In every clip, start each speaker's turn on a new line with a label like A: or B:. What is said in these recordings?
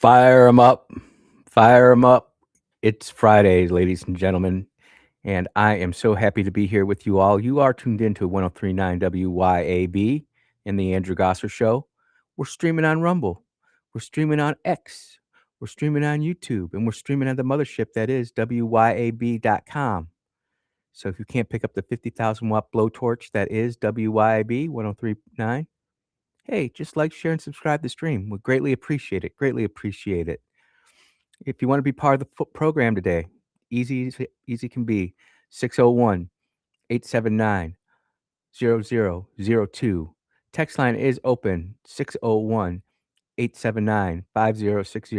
A: Fire 'em up. Fire 'em up. It's Friday, ladies and gentlemen, and I am so happy to be here with you all. You are tuned in to 1039 WYAB in the Andrew Gosser Show. We're streaming on Rumble. We're streaming on X. We're streaming on YouTube, and we're streaming on the mothership that is WYAB.com. So if you can't pick up the 50,000 watt blowtorch that is WYAB 1039, hey, just like, share, and subscribe to the stream. We'd greatly appreciate it. Greatly appreciate it. If you want to be part of the program today, easy can be 601 879 0002. Text line is open 601 879 5060.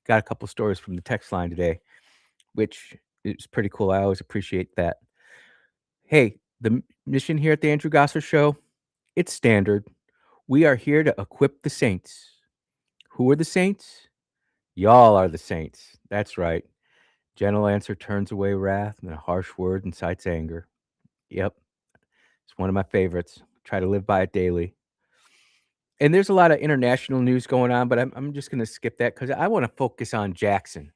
A: Got a couple stories from the text line today, which is pretty cool. I always appreciate that. Hey, the mission here at the Andrew Gosser Show, it's standard. We are here to equip the saints. Who are the saints? Y'all are the saints. That's right. Gentle answer turns away wrath, and a harsh word incites anger. Yep, it's one of my favorites. Try to live by it daily. And there's a lot of international news going on, but I'm just going to skip that because I want to focus on Jackson.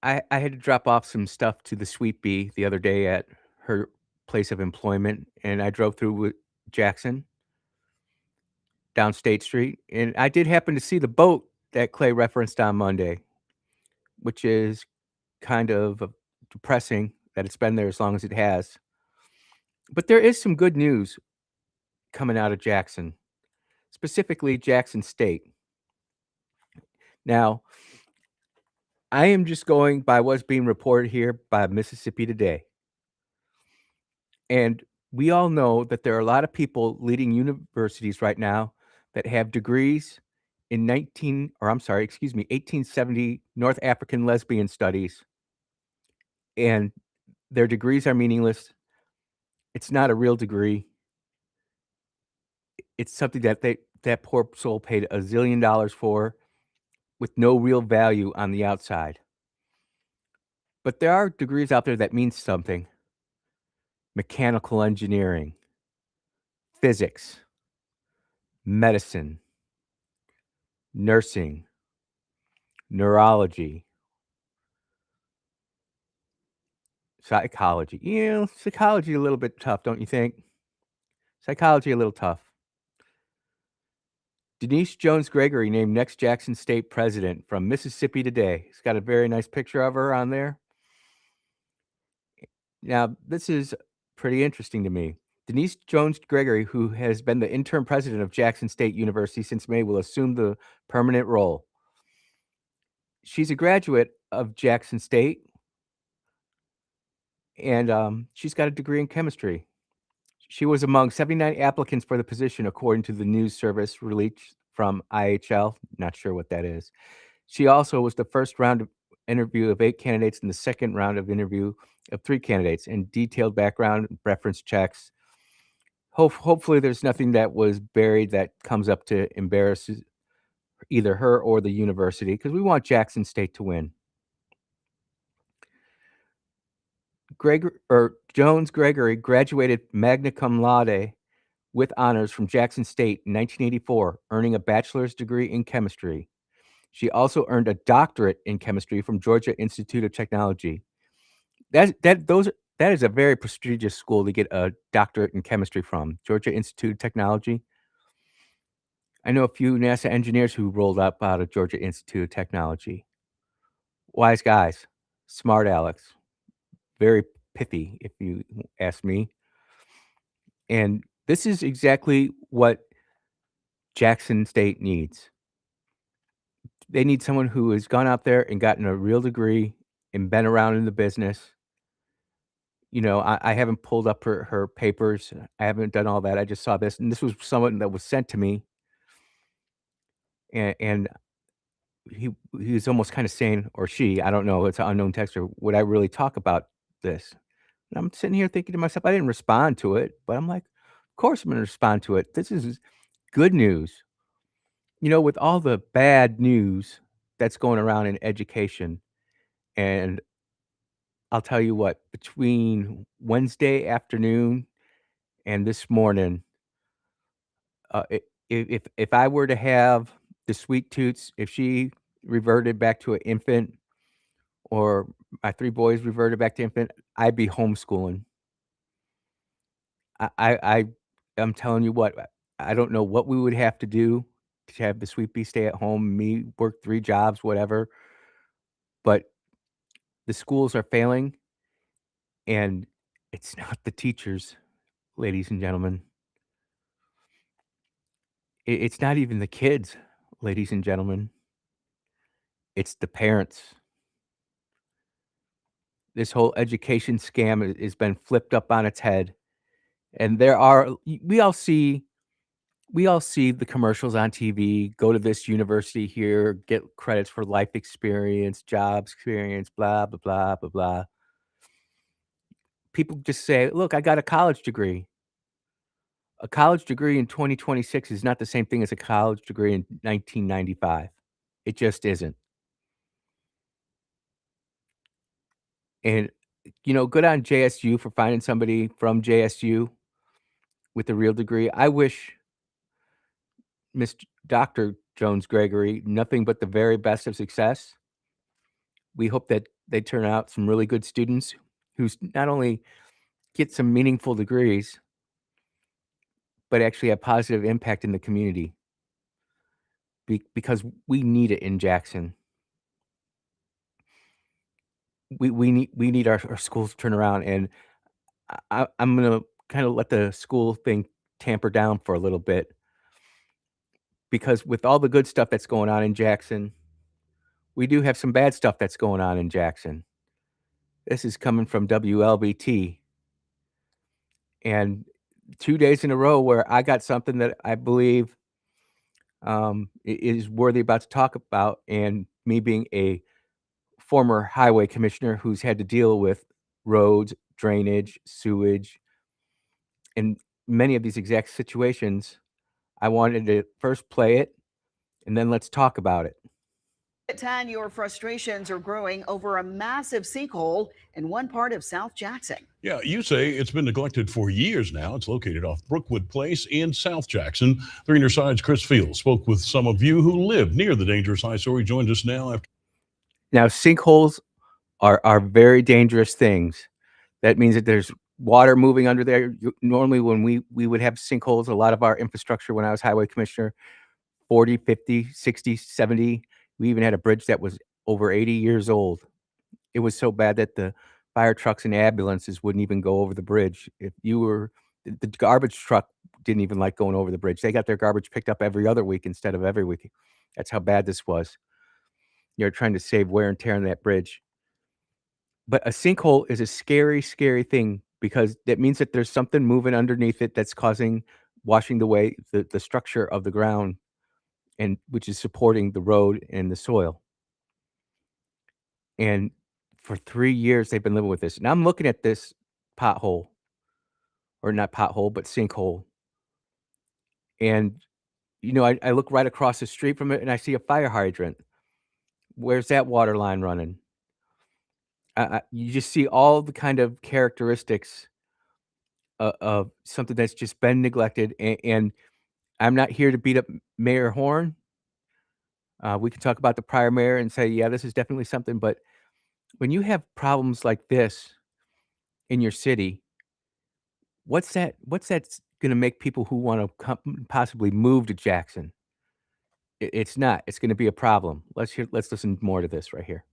A: I had to drop off some stuff to the Sweet Bee the other day at her place of employment, and I drove through with Jackson down State Street, and I did happen to see the boat that Clay referenced on Monday, which is kind of depressing that it's been there as long as it has. But there is some good news coming out of Jackson, specifically Jackson State. Now, I am just going by what's being reported here by Mississippi Today. And we all know that there are a lot of people leading universities right now that have degrees in 1870 North African lesbian studies. And their degrees are meaningless. It's not a real degree. It's something that that poor soul paid $1 zillion for with no real value on the outside. But there are degrees out there that mean something. Mechanical engineering, physics, medicine, nursing, neurology, psychology. Psychology a little bit tough, don't you think? Psychology a little tough. Denise Jones Gregory named next Jackson State president from Mississippi Today. It's got a very nice picture of her on there. Now, this is pretty interesting to me. Denise Jones Gregory, who has been the interim president of Jackson State University since May, will assume the permanent role. She's a graduate of Jackson State, and she's got a degree in chemistry. She was among 79 applicants for the position, according to the news service released from IHL. Not sure what that is. She also was the first round of interview of 8 candidates and the second round of interview of 3 candidates, and detailed background reference checks. Hopefully there's nothing that was buried that comes up to embarrass either her or the university, because we want Jackson State to win. Jones Gregory graduated magna cum laude with honors from Jackson State in 1984, earning a bachelor's degree in chemistry. She also earned a doctorate in chemistry from Georgia Institute of Technology. That is a very prestigious school to get a doctorate in chemistry from, Georgia Institute of Technology. I know a few NASA engineers who rolled up out of Georgia Institute of Technology. Wise guys, smart Alex, very pithy, if you ask me. And this is exactly what Jackson State needs. They need someone who has gone out there and gotten a real degree and been around in the business. I haven't pulled up her papers. I haven't done all that. I just saw this, and this was someone that was sent to me. And he was almost kind of saying, or she, I don't know, it's an unknown texter, would I really talk about this? And I'm sitting here thinking to myself, I didn't respond to it, but I'm like, of course I'm going to respond to it. This is good news. With all the bad news that's going around in education, and I'll tell you what, between Wednesday afternoon and this morning, if I were to have the sweet toots, if she reverted back to an infant or my 3 boys reverted back to infant, I'd be homeschooling. I I'm telling you what, I don't know what we would have to do to have the sweet pea stay at home, me work 3 jobs, whatever, but the schools are failing, and it's not the teachers, ladies and gentlemen. It's not even the kids, ladies and gentlemen. It's the parents. This whole education scam has been flipped up on its head, and there are we all see the commercials on TV, go to this university here, get credits for life experience, job experience, blah, blah, blah, blah, blah. People just say, "Look, I got a college degree." A college degree in 2026 is not the same thing as a college degree in 1995. It just isn't. And, good on JSU for finding somebody from JSU with a real degree. I wish Miss Dr. Jones Gregory nothing but the very best of success. We hope that they turn out some really good students who not only get some meaningful degrees, but actually have positive impact in the community because we need it in Jackson. We need our schools to turn around, and I'm gonna kind of let the school thing tamper down for a little bit because with all the good stuff that's going on in Jackson, we do have some bad stuff that's going on in Jackson. This is coming from WLBT, and 2 days in a row where I got something that I believe, is worthy about to talk about, and me being a former highway commissioner who's had to deal with roads, drainage, sewage, and many of these exact situations, I wanted to first play it, and then let's talk about it.
B: At 10, your frustrations are growing over a massive sinkhole in one part of South Jackson.
C: Yeah, you say it's been neglected for years now. It's located off Brookwood Place in South Jackson. 3 News Side's Chris Fields spoke with some of you who live near the dangerous eyesore. He joins us now after.
A: Now, sinkholes are very dangerous things. That means that there's water moving under there. Normally, when we would have sinkholes, a lot of our infrastructure when I was highway commissioner, 40, 50, 60, 70. We even had a bridge that was over 80 years old. It was so bad that the fire trucks and ambulances wouldn't even go over the bridge. If you were the garbage truck didn't even like going over the bridge. They got their garbage picked up every other week instead of every week. That's how bad this was. You're trying to save wear and tear on that bridge. But a sinkhole is a scary, scary thing because that means that there's something moving underneath it that's causing washing away the structure of the ground and which is supporting the road and the soil. And for 3 years, they've been living with this. And I'm looking at this pothole, or not pothole, but sinkhole. And, I look right across the street from it and I see a fire hydrant. Where's that water line running? You just see all the kind of characteristics of something that's just been neglected. And I'm not here to beat up Mayor Horn. We can talk about the prior mayor and say, yeah, this is definitely something. But when you have problems like this in your city, what's that gonna make people who wanna possibly move to Jackson? It's not. It's gonna be a problem. Let's listen more to this right here.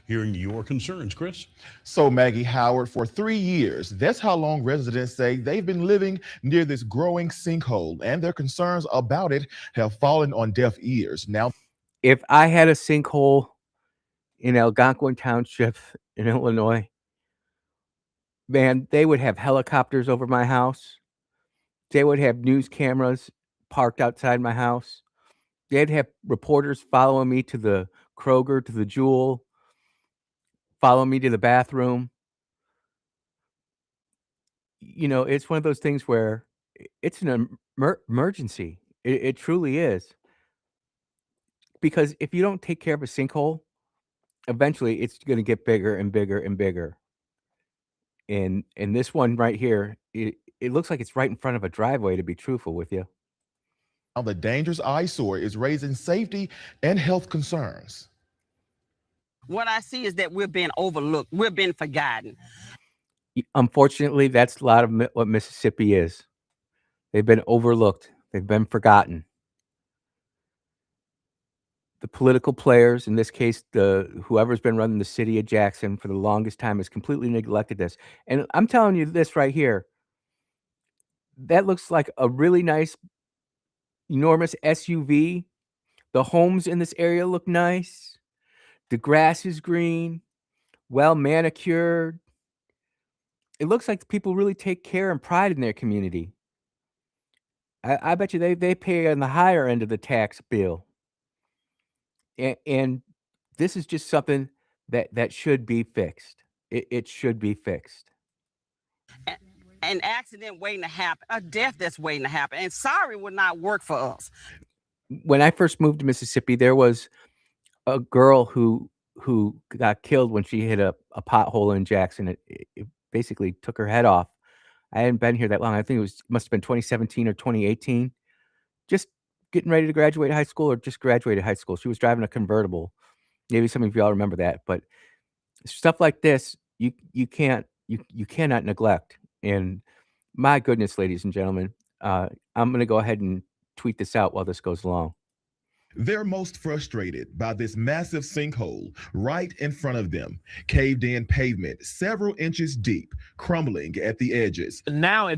C: Hearing your concerns, Chris.
D: So, Maggie Howard, for 3 years, that's how long residents say they've been living near this growing sinkhole, and their concerns about it have fallen on deaf ears. Now,
A: If I had a sinkhole in Algonquin Township in Illinois, man, they would have helicopters over my house. They would have news cameras parked outside my house. They'd have reporters following me to the Kroger, to the Jewel, follow me to the bathroom. It's one of those things where it's an emergency. It truly is. Because if you don't take care of a sinkhole, eventually it's gonna get bigger and bigger and bigger. And this one right here, it looks like it's right in front of a driveway, to be truthful with you.
D: Now, the dangerous eyesore is raising safety and health concerns.
E: What I see is that we're being overlooked. We're being forgotten.
A: Unfortunately, that's a lot of what Mississippi is. They've been overlooked. They've been forgotten. The political players, in this case, whoever's been running the city of Jackson for the longest time, has completely neglected this. And I'm telling you this right here, that looks like a really nice, enormous SUV. The homes in this area look nice. The grass is green, well manicured. It looks like people really take care and pride in their community. I bet you they pay on the higher end of the tax bill. And this is just something that should be fixed. It should be fixed.
E: An accident waiting to happen, a death that's waiting to happen. And sorry would not work for us.
A: When I first moved to Mississippi, there was a girl who got killed when she hit a pothole in Jackson. It basically took her head off. I hadn't been here that long. I think must have been 2017 or 2018. Just getting ready to graduate high school or just graduated high school. She was driving a convertible. Maybe some of y'all remember that, but stuff like this, you cannot neglect. And my goodness, ladies and gentlemen, I'm gonna go ahead and tweet this out while this goes along.
D: They're most frustrated by this massive sinkhole right in front of them. Caved in pavement, several inches deep, crumbling at the edges.
F: Now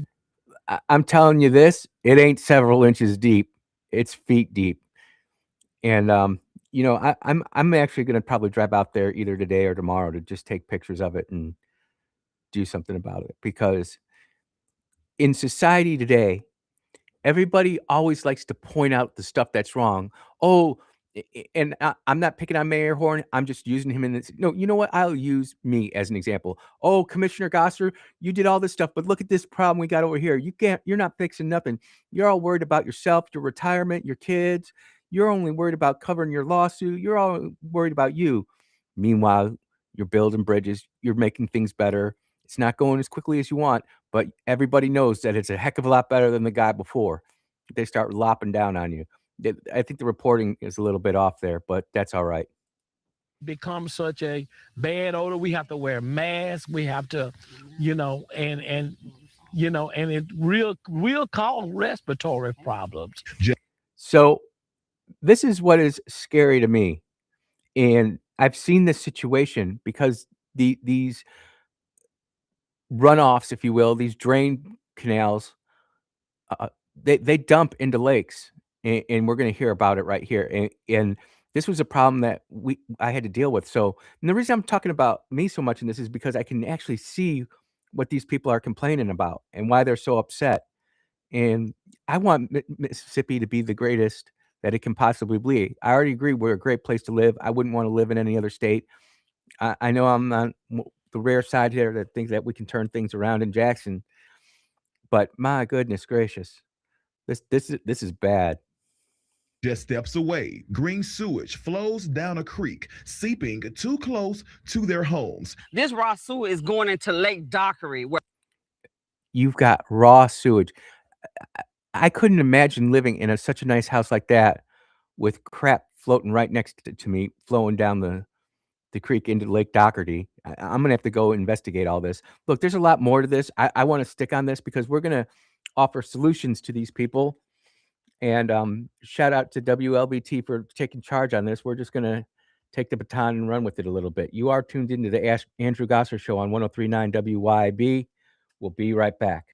A: I'm telling you this, it ain't several inches deep, it's feet deep. And I'm actually gonna probably drive out there either today or tomorrow to just take pictures of it and do something about it, because in society today, everybody always likes to point out the stuff that's wrong. Oh, and I'm not picking on Mayor Horn. I'm just using him in this. No, you know what? I'll use me as an example. Oh, Commissioner Gosser, you did all this stuff, but look at this problem we got over here. You're not fixing nothing. You're all worried about yourself, your retirement, your kids. You're only worried about covering your lawsuit. You're all worried about you. Meanwhile, you're building bridges. You're making things better. It's not going as quickly as you want, but everybody knows that it's a heck of a lot better than the guy before. They start lopping down on you. I think the reporting is a little bit off there, but that's all right.
F: become such a bad odor. We have to wear masks. We have to, and it real cause respiratory problems.
A: So this is what is scary to me. And I've seen this situation because these runoffs, if you will, these drain canals, they dump into lakes, and we're going to hear about it right here. And this was a problem that I had to deal with. So, and the reason I'm talking about me so much in this is because I can actually see what these people are complaining about and why they're so upset. And I want Mississippi to be the greatest that it can possibly be. I already agree we're a great place to live. I wouldn't want to live in any other state. I know I'm on the rare side here that thinks that we can turn things around in Jackson, but my goodness gracious, this is bad.
D: Just steps away, green sewage flows down a creek, seeping too close to their homes.
E: This raw sewer is going into Lake Dockery, where
A: You've got raw sewage. I couldn't imagine living in such a nice house like that with crap floating right next to me, flowing down the creek into Lake Doherty. I'm gonna have to go investigate all this. Look, there's a lot more to this. I want to stick on this because we're gonna offer solutions to these people. And shout out to WLBT for taking charge on this. We're just gonna take the baton and run with it a little bit. You are tuned into the Andrew Gosser Show on 103.9 WYAB. We'll be right back.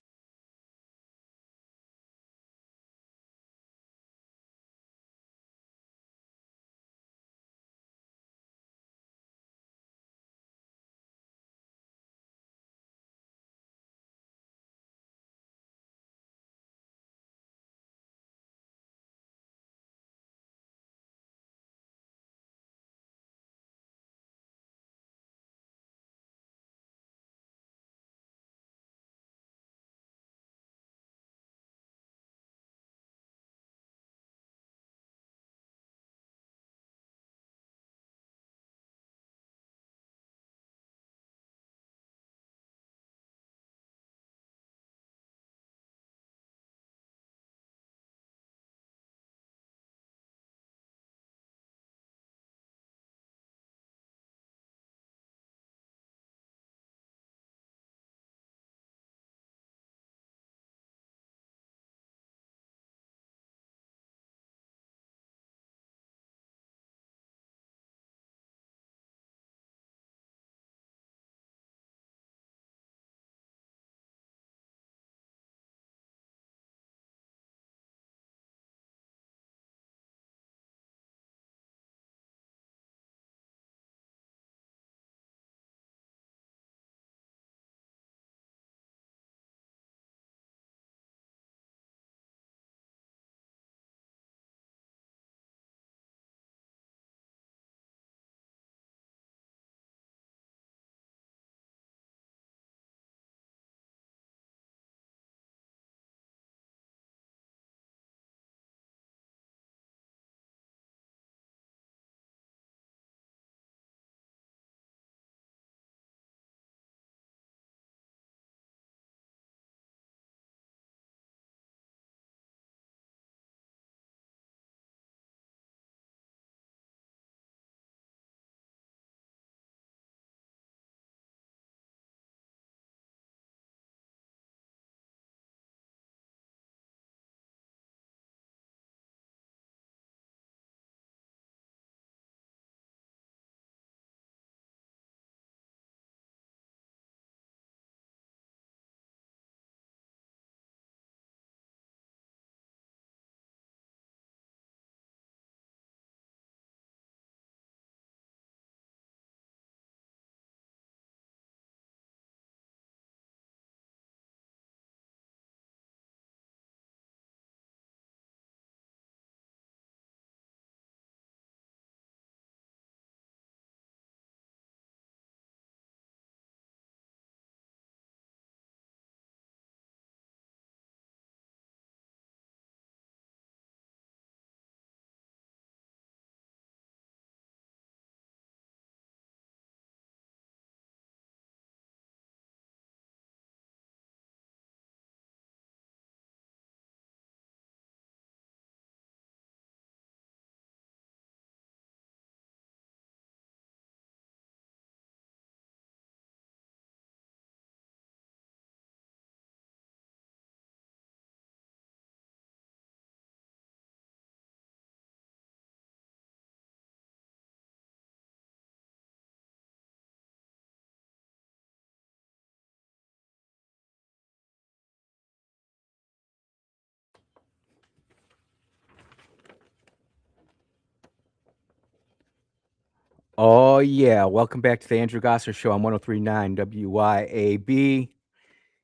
A: Oh, yeah. Welcome back to the Andrew Gosser Show on 1039 WYAB.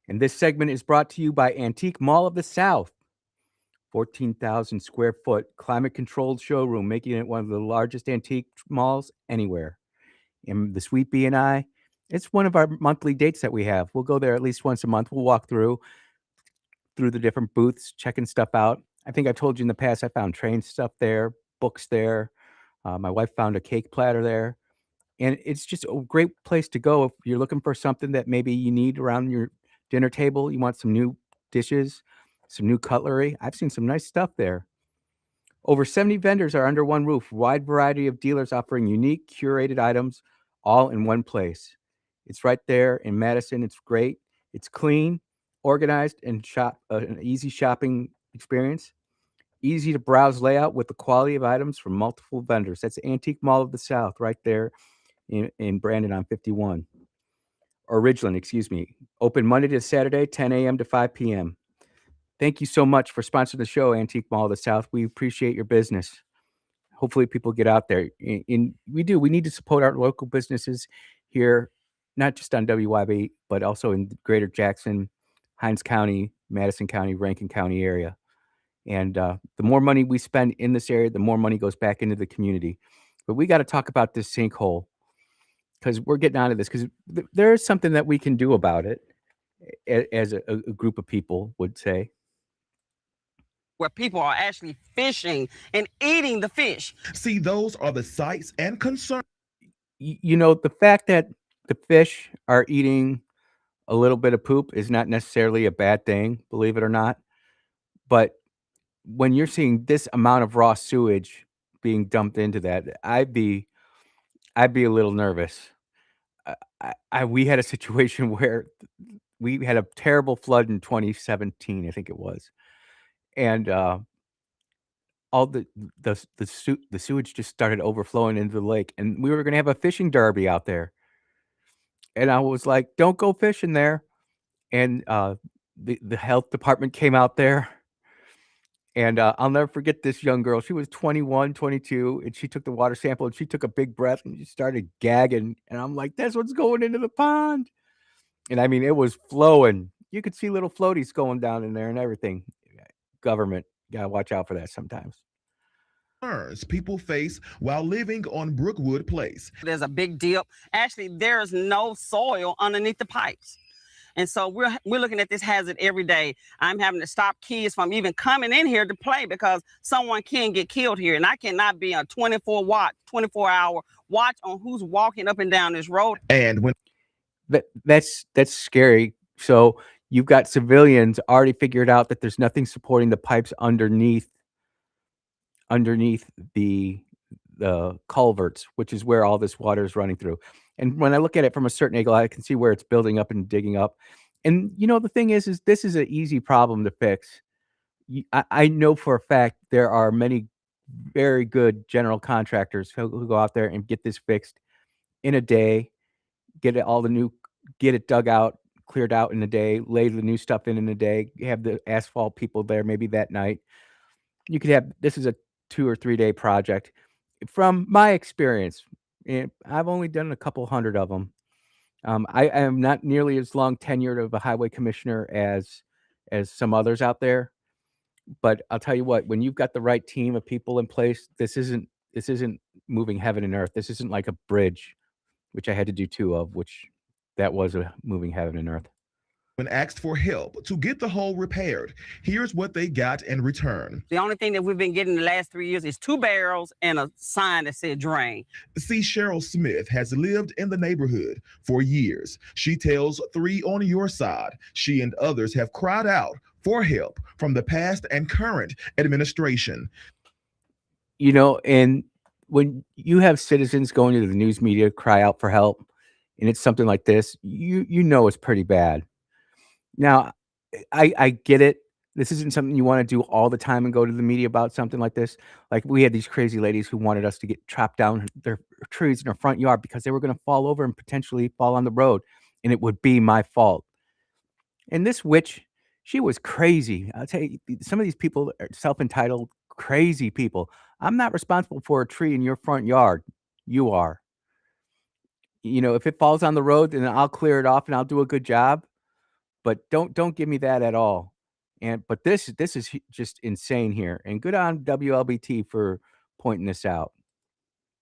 A: And this segment is brought to you by Antique Mall of the South. 14,000 square foot climate controlled showroom, making it one of the largest antique malls anywhere. And the Sweet Bee and I, it's one of our monthly dates that we have. We'll go there at least once a month. We'll walk through the different booths, checking stuff out. I think I've told you in the past, I found train stuff there, books there. My wife found a cake platter there. And it's just a great place to go if you're looking for something that maybe you need around your dinner table. You want some new dishes, some new cutlery. I've seen some nice stuff there. Over 70 vendors are under one roof, wide variety of dealers offering unique, curated items all in one place. It's right there in Madison. It's great. It's clean, organized, and an easy shopping experience. Easy to browse layout with the quality of items from multiple vendors. That's Antique Mall of the South right there in Brandon on 51. Or Ridgeland, excuse me. Open Monday to Saturday, 10 a.m. to 5 p.m. Thank you so much for sponsoring the show, Antique Mall of the South. We appreciate your business. Hopefully people get out there. We need to support our local businesses here, not just on WYB, but also in the greater Jackson, Hinds County, Madison County, Rankin County area. And the more money we spend in this area, the more money goes back into the community. But we got to talk about this sinkhole because we're getting out of this because there is something that we can do about it, as a group of people would say.
E: Where people are actually fishing and eating the fish.
D: See, those are the sights and concerns.
A: The fact that the fish are eating a little bit of poop is not necessarily a bad thing, believe it or not. But when you're seeing this amount of raw sewage being dumped into that, I'd be a little nervous. We had a situation where we had a terrible flood in 2017, I think it was, and all the sewage just started overflowing into the lake, and we were going to have a fishing derby out there, and I was like, "Don't go fishing there," and the health department came out there. And I'll never forget this young girl. She was 21, 22, and she took the water sample and she took a big breath and she started gagging. And I'm like, that's what's going into the pond. And I mean, it was flowing. You could see little floaties going down in there and everything. Government, gotta watch out for that sometimes.
D: People face while living on Brookwood Place.
E: There's a big dip. Actually, there's no soil underneath the pipes. And so we're looking at this hazard every day. I'm having to stop kids from even coming in here to play because someone can get killed here. And I cannot be a 24-hour watch on who's walking up and down this road.
D: And when
A: that's scary. So you've got civilians already figured out that there's nothing supporting the pipes underneath the culverts, which is where all this water is running through. And when I look at it from a certain angle, I can see where it's building up and digging up. And the thing is this is an easy problem to fix. I know for a fact there are many very good general contractors who go out there and get this fixed in a day, get it dug out, cleared out in a day, lay the new stuff in a day, have the asphalt people there maybe that night. You could have, this is a 2 or 3 day project. From my experience, I've only done a couple hundred of them. I am not nearly as long tenured of a highway commissioner as some others out there. But I'll tell you what, when you've got the right team of people in place, this isn't moving heaven and earth. This isn't like a bridge, which I had to do 2 of, which that was a moving heaven and earth.
D: When asked for help to get the hole repaired, here's what they got in return.
E: The only thing that we've been getting the last 3 years is 2 barrels and a sign that said drain.
D: See, Cheryl Smith has lived in the neighborhood for years. She tells 3 on Your Side she and others have cried out for help from the past and current administration.
A: And when you have citizens going to the news media cry out for help, and it's something like this, it's pretty bad. Now, I get it. This isn't something you want to do all the time and go to the media about something like this. Like we had these crazy ladies who wanted us to get chopped down their trees in their front yard because they were going to fall over and potentially fall on the road, and it would be my fault. And this witch, she was crazy. I'll tell you, some of these people are self-entitled, crazy people. I'm not responsible for a tree in your front yard. You are. You know, if it falls on the road, then I'll clear it off and I'll do a good job. But don't give me that at all. But this is just insane here. And good on WLBT for pointing this out.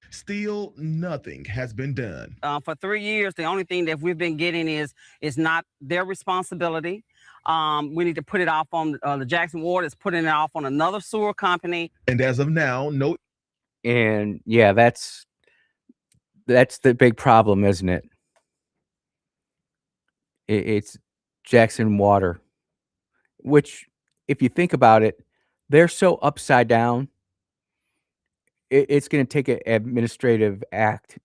D: Still, nothing has been done.
E: For 3 years, the only thing that we've been getting is not their responsibility. We need to put it off on the Jackson Ward is putting it off on another sewer company.
D: And as of now, no.
A: And yeah, that's the big problem, isn't it? It's Jackson Water, which, if you think about it, they're so upside down. It's going to take an administrative act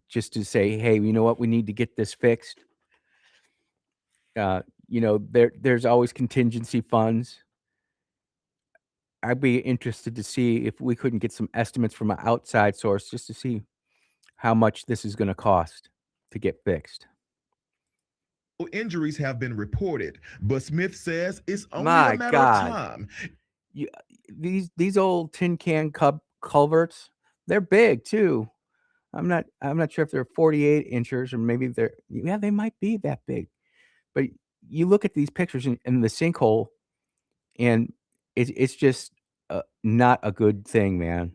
A: just to say, hey, you know what, we need to get this fixed. You know, there's always contingency funds. I'd be interested to see if we couldn't get some estimates from an outside source just to see how much this is going to cost to get fixed.
D: Injuries have been reported, but Smith says it's only
A: My
D: a matter
A: God.
D: of time.
A: These old tin can culverts, they're big too. I'm not sure if they're 48 inches or maybe they might be that big. But you look at these pictures in the sinkhole, and it's just not a good thing, man.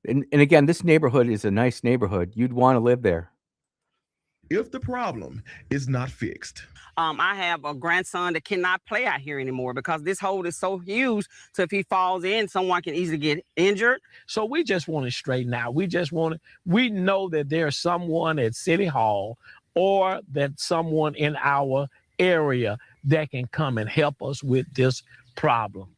A: And again, this neighborhood is a nice neighborhood. You'd want to live there.
D: If the problem is not fixed.
E: I have a grandson that cannot play out here anymore because this hole is so huge. So if he falls in, someone can easily get injured.
F: So we just want to straighten out. We know that there's someone at City Hall or that someone in our area that can come and help us with this problem.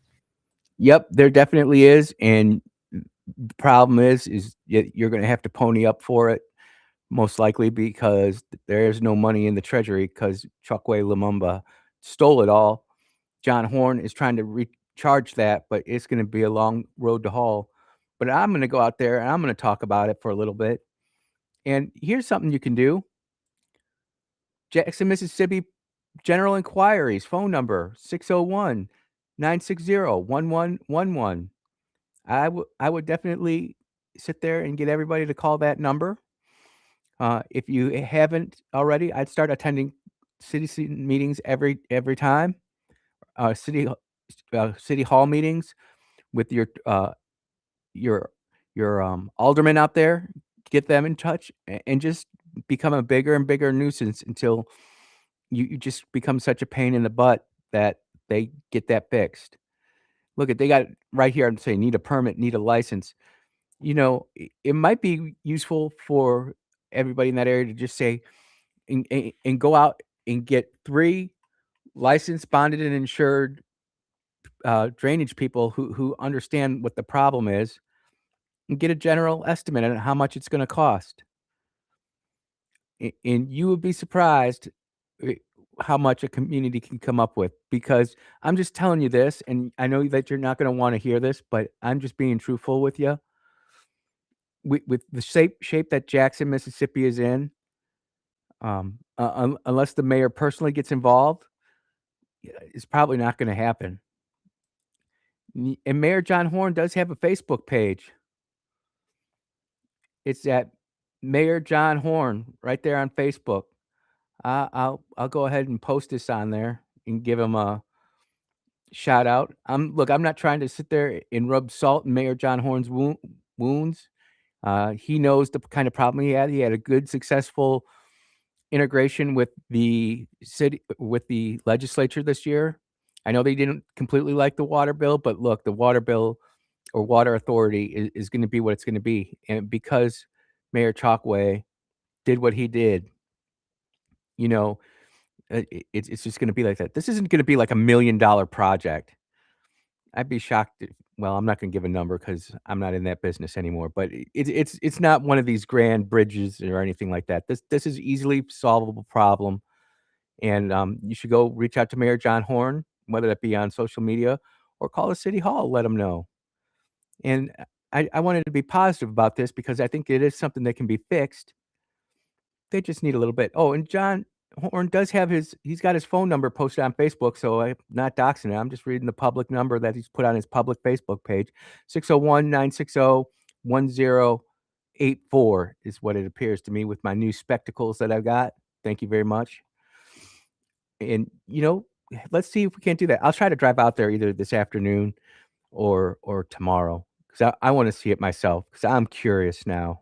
A: Yep, there definitely is. And the problem is you're going to have to pony up for it. Most likely because there is no money in the treasury because Chokwe Lumumba stole it all. John Horn is trying to recharge that, but it's going to be a long road to haul. But I'm going to go out there and I'm going to talk about it for a little bit. And here's something you can do. Jackson, Mississippi General Inquiries, phone number 601-960-1111. I would definitely sit there and get everybody to call that number. If you haven't already, I'd start attending city meetings every time. City hall meetings with your alderman out there. Get them in touch and just become a bigger and bigger nuisance until you just become such a pain in the butt that they get that fixed. Look, they got it right here. I'm saying need a permit, need a license. You know, it might be useful for everybody in that area to just say and go out and get 3 licensed, bonded, and insured drainage people who understand what the problem is and get a general estimate on how much it's going to cost. And you would be surprised how much a community can come up with, because I'm just telling you this, and I know that you're not going to want to hear this, but I'm just being truthful with you. With the shape that Jackson, Mississippi is in, unless the mayor personally gets involved, it's probably not going to happen. And Mayor John Horn does have a Facebook page. It's at Mayor John Horn right there on Facebook. I'll go ahead and post this on there and give him a shout out. I'm not trying to sit there and rub salt in Mayor John Horn's wounds. He knows the kind of problem he had. He had a good, successful integration with the city, with the legislature this year. I know they didn't completely like the water bill, but look, the water bill or water authority is going to be what it's going to be. And because Mayor Chokwe did what he did, you know, it's just going to be like that. This isn't going to be like $1 million project. I'd be shocked. Well, I'm not going to give a number because I'm not in that business anymore. But it's not one of these grand bridges or anything like that. This is easily solvable problem, and you should go reach out to Mayor John Horn, whether that be on social media or call the city hall, let them know. And I wanted to be positive about this because I think it is something that can be fixed. They just need a little bit. Oh, and John Horn does have he's got his phone number posted on Facebook, so I'm not doxing it. I'm just reading the public number that he's put on his public Facebook page, 601-960-1011. 84 is what it appears to me with my new spectacles that I've got. Thank you very much. And, let's see if we can't do that. I'll try to drive out there either this afternoon or tomorrow because I want to see it myself because I'm curious now.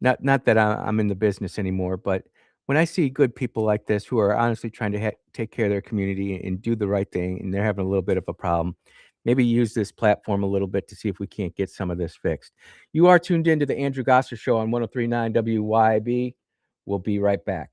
A: Not that I'm in the business anymore, but when I see good people like this who are honestly trying to take care of their community and do the right thing, and they're having a little bit of a problem, maybe use this platform a little bit to see if we can't get some of this fixed. You are tuned in to the Andrew Gosser Show on 103.9 WYAB. We'll be right back.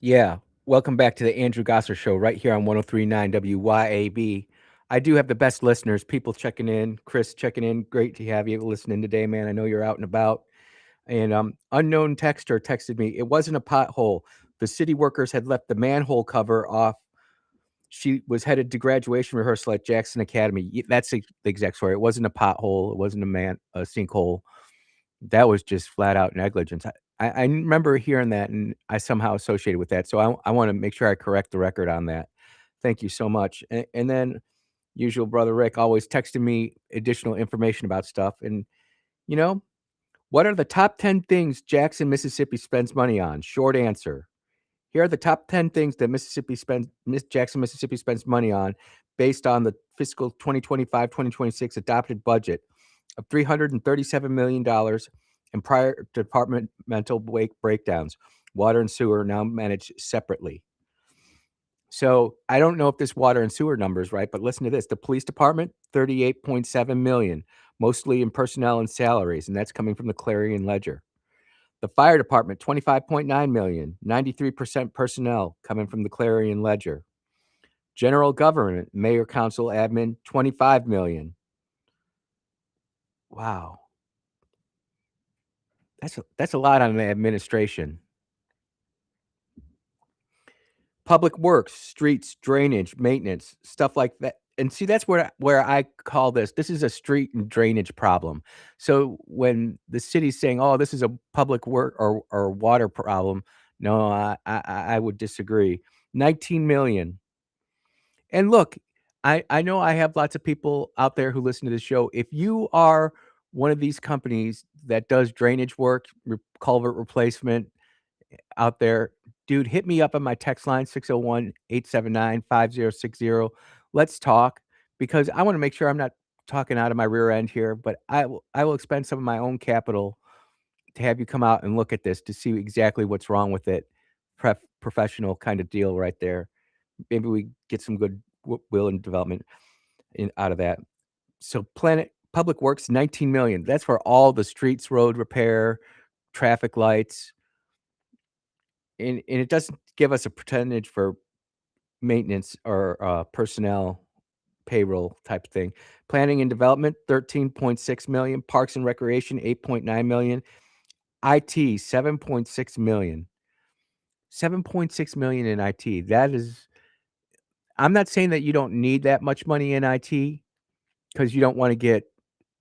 A: Yeah. Welcome back to the Andrew Gosser Show right here on 103.9 WYAB. I do have the best listeners, people checking in. Chris checking in. Great to have you listening today, man. I know you're out and about. And unknown texter texted me. It wasn't a pothole. The city workers had left the manhole cover off. She was headed to graduation rehearsal at Jackson Academy. That's the exact story. It wasn't a pothole. It wasn't a sinkhole. That was just flat out negligence. I remember hearing that, and I somehow associated with that. So I want to make sure I correct the record on that. Thank you so much. And then, usual brother Rick always texting me additional information about stuff. And you know, what are the top 10 things Jackson, Mississippi spends money on? Short answer. Here are the top 10 things that Jackson, Mississippi spends money on based on the fiscal 2025-2026 adopted budget of $337 million and prior departmental breakdowns. Water and sewer now managed separately. So I don't know if this water and sewer number is right, but listen to this. The police department, $38.7 million, mostly in personnel and salaries, and that's coming from the Clarion Ledger. The fire department, $25.9 million, 93% personnel coming from the Clarion Ledger. General government, mayor, council, admin, $25 million. Wow. That's a lot on the administration. Public works, streets, drainage, maintenance, stuff like that. And see, that's where I call this is a street and drainage problem. So when the city's saying, oh, this is a public work or water problem, no, I would disagree. 19 million. And look, I know I have lots of people out there who listen to the show. If you are one of these companies that does drainage work, culvert replacement out there, dude, hit me up on my text line, 601-879-5060. Let's talk, because I want to make sure I'm not talking out of my rear end here, but I will expend some of my own capital to have you come out and look at this to see exactly what's wrong with it. Professional kind of deal right there. Maybe we get some good will and development out of that. So Public Works, 19 million. That's for all the streets, road repair, traffic lights. And it doesn't give us a percentage for maintenance or personnel, payroll type of thing. Planning and development, 13.6 million. Parks and recreation, 8.9 million. IT, 7.6 million. 7.6 million in IT. That is, I'm not saying that you don't need that much money in IT, because you don't want to get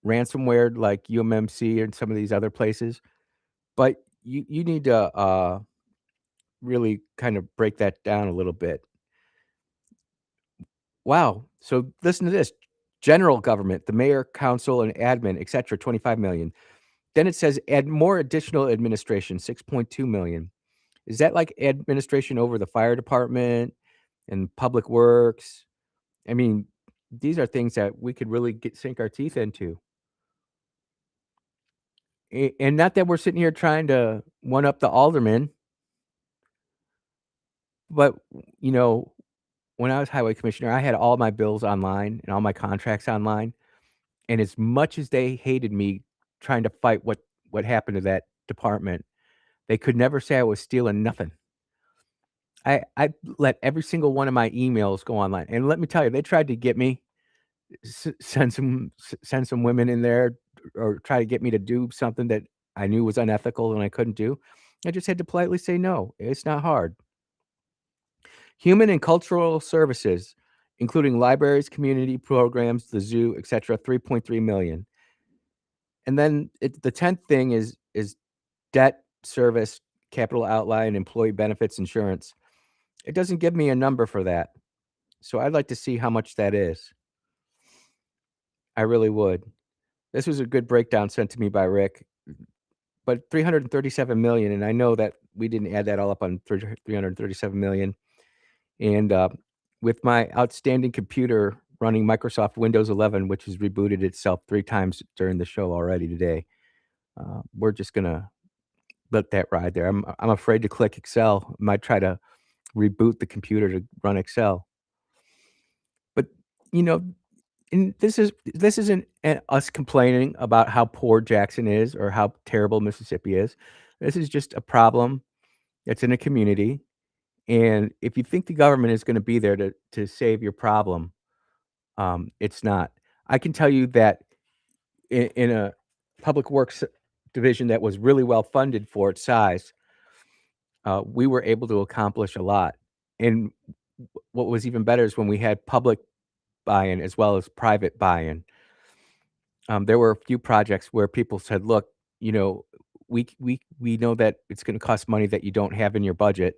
A: ransomware like UMMC and some of these other places, but you need to really kind of break that down a little bit. Wow. So listen to this. General government, the mayor, council, and admin, etc., 25 million. Then it says add more additional administration, 6.2 million. Is that like administration over the fire department and public works? I mean, these are things that we could really sink our teeth into. And not that we're sitting here trying to one up the alderman, but when I was highway commissioner, I had all my bills online and all my contracts online. And as much as they hated me trying to fight what happened to that department, they could never say I was stealing nothing. I let every single one of my emails go online. And let me tell you, they tried to get me, send some women in there or try to get me to do something that I knew was unethical and I couldn't do. I just had to politely say no. It's not hard. Human and cultural services, including libraries, community programs, the zoo, etc., 3.3 million. And then the 10th thing is debt service, capital outlay, and employee benefits insurance. It doesn't give me a number for that. So I'd like to see how much that is. I really would. This was a good breakdown sent to me by Rick, but 337 million. And I know that we didn't add that all up on 337 million. And with my outstanding computer running Microsoft Windows 11, which has rebooted itself 3 times during the show already today, we're just going to let that ride there. I'm afraid to click Excel. I might try to reboot the computer to run Excel. But, and this isn't us complaining about how poor Jackson is or how terrible Mississippi is. This is just a problem that's in a community. And if you think the government is going to be there to save your problem, it's not. I can tell you that in a public works division that was really well funded for its size, we were able to accomplish a lot. And what was even better is when we had public buy-in as well as private buy-in. There were a few projects where people said, "Look, you know, we know that it's going to cost money that you don't have in your budget,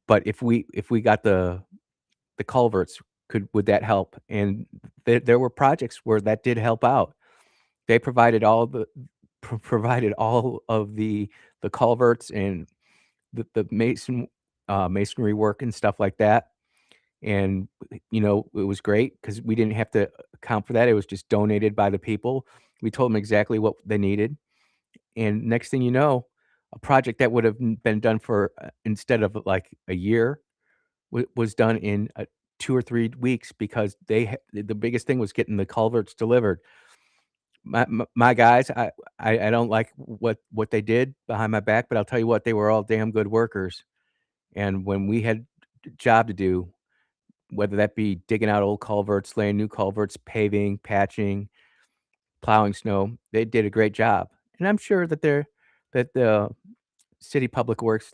A: but if we got the culverts, would that help?" And there were projects where that did help out. They provided provided all of the culverts and the masonry work and stuff like that. And, you know, it was great because we didn't have to account for that. It was just donated by the people. We told them exactly what they needed. And next thing you know, a project that would have been done for instead of like a year was done in 2 or 3 weeks because the biggest thing was getting the culverts delivered. My guys, I don't like what they did behind my back, but I'll tell you what, they were all damn good workers. And when we had a job to do, whether that be digging out old culverts, laying new culverts, paving, patching, plowing snow, they did a great job. And I'm sure that the city public works,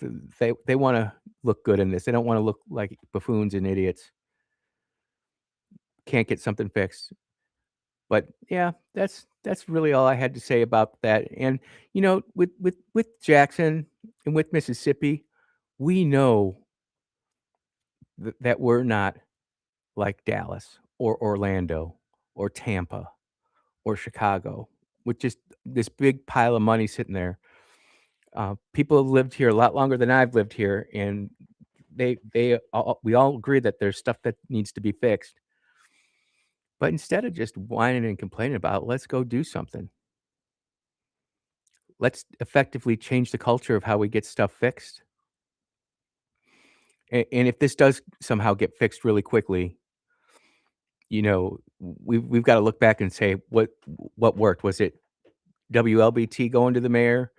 A: they wanna look good in this. They don't wanna look like buffoons and idiots. Can't get something fixed. But yeah, that's really all I had to say about that. And, you know, with Jackson and with Mississippi, we know that we're not like Dallas or Orlando or Tampa or Chicago with just this big pile of money sitting there. People have lived here a lot longer than I've lived here, and we all agree that there's stuff that needs to be fixed. But instead of just whining and complaining about it, let's go do something. Let's effectively change the culture of how we get stuff fixed. And if this does somehow get fixed really quickly, you know, we've got to look back and say what worked. Was it WLBT going to the mayor?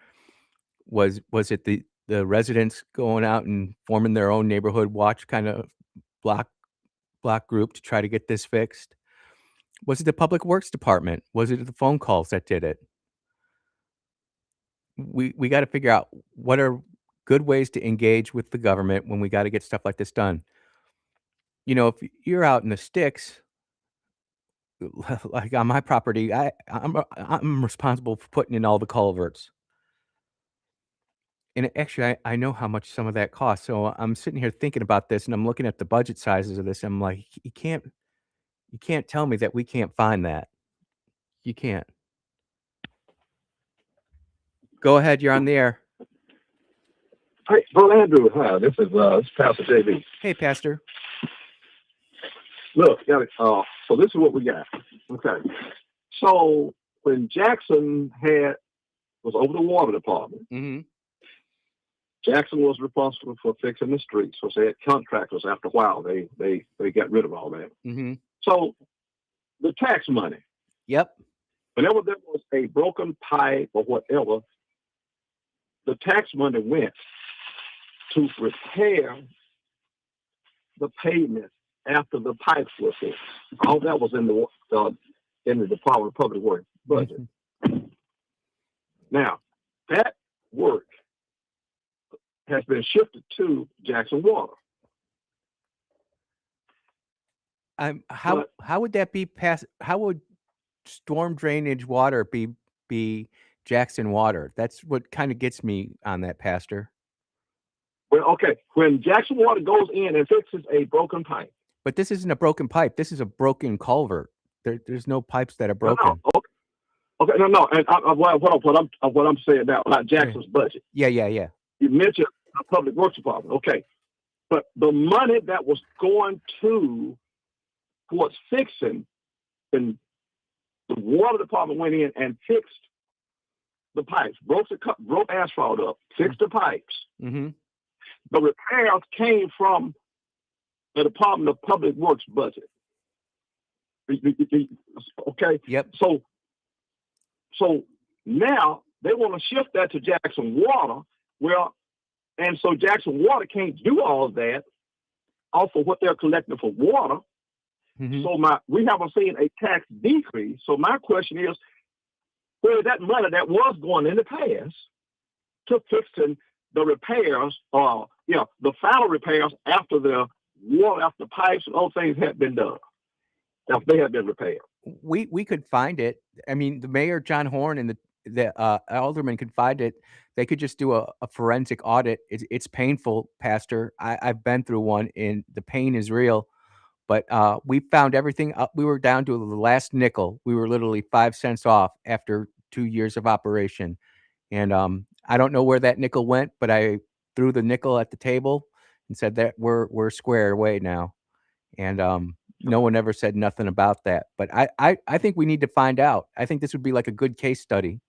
A: Was it the residents going out and forming their own neighborhood watch kind of block group to try to get this fixed? Was it the public works department? Was it the phone calls that did it? We got to figure out what are good ways to engage with the government when we got to get stuff like this done. You know, if you're out in the sticks, like on my property, I'm responsible for putting in all the culverts. And actually, I know how much some of that costs. So I'm sitting here thinking about this, and I'm looking at the budget sizes of this. I'm like, you can't tell me that we can't find that. You can't. Go ahead. You're on the air.
G: Hey, Brother Andrew, hi. This is Pastor JB.
A: Hey, Pastor.
G: Look, so this is what we got. Okay. So when Jackson was over the water department,
A: Mm-hmm.
G: Jackson was responsible for fixing the streets. So they had contractors. After a while, they got rid of all that.
A: Mm-hmm.
G: So the tax money,
A: Yep.
G: whenever there was a broken pipe or whatever, the tax money went to repair the pavement after the pipes were fixed. All that was in the Department of Public Works budget.
A: Mm-hmm.
G: Now, that work has been shifted to Jackson Water.
A: How would that be passed? How would storm drainage water be Jackson water? That's what kind of gets me on that, Pastor.
G: Well, okay, when Jackson Water goes in and fixes a broken pipe.
A: But this isn't a broken pipe. This is a broken culvert. There's no pipes that are broken.
G: No. Okay, no. And what I'm saying now about Jackson's budget.
A: Yeah.
G: You mentioned the Public Works Department. Okay, but the money that was going towards fixing, and the water department went in and fixed the pipes, broke asphalt up, fixed the pipes.
A: Mm-hmm.
G: The repairs came from the Department of Public Works budget. Okay.
A: Yep.
G: So now they want to shift that to Jackson Water. Well, And so Jackson Water can't do all of that off of what they're collecting for water.
A: Mhm.
G: So we haven't seen a tax decrease. So my question is, where is that money that was going in the past to fixing the repairs, the final repairs after the water, after the pipes and all things had been done, after they had been repaired?
A: We could find it. I mean, the mayor, John Horn, and the alderman could find it. They could just do a forensic audit. It's painful, Pastor. I've been through one, and the pain is real. But we found everything. We were down to the last nickel. We were literally 5 cents off after 2 years of operation. And I don't know where that nickel went, but I threw the nickel at the table and said that we're square away now. And no one ever said nothing about that. But I think we need to find out. I think this would be like a good case study.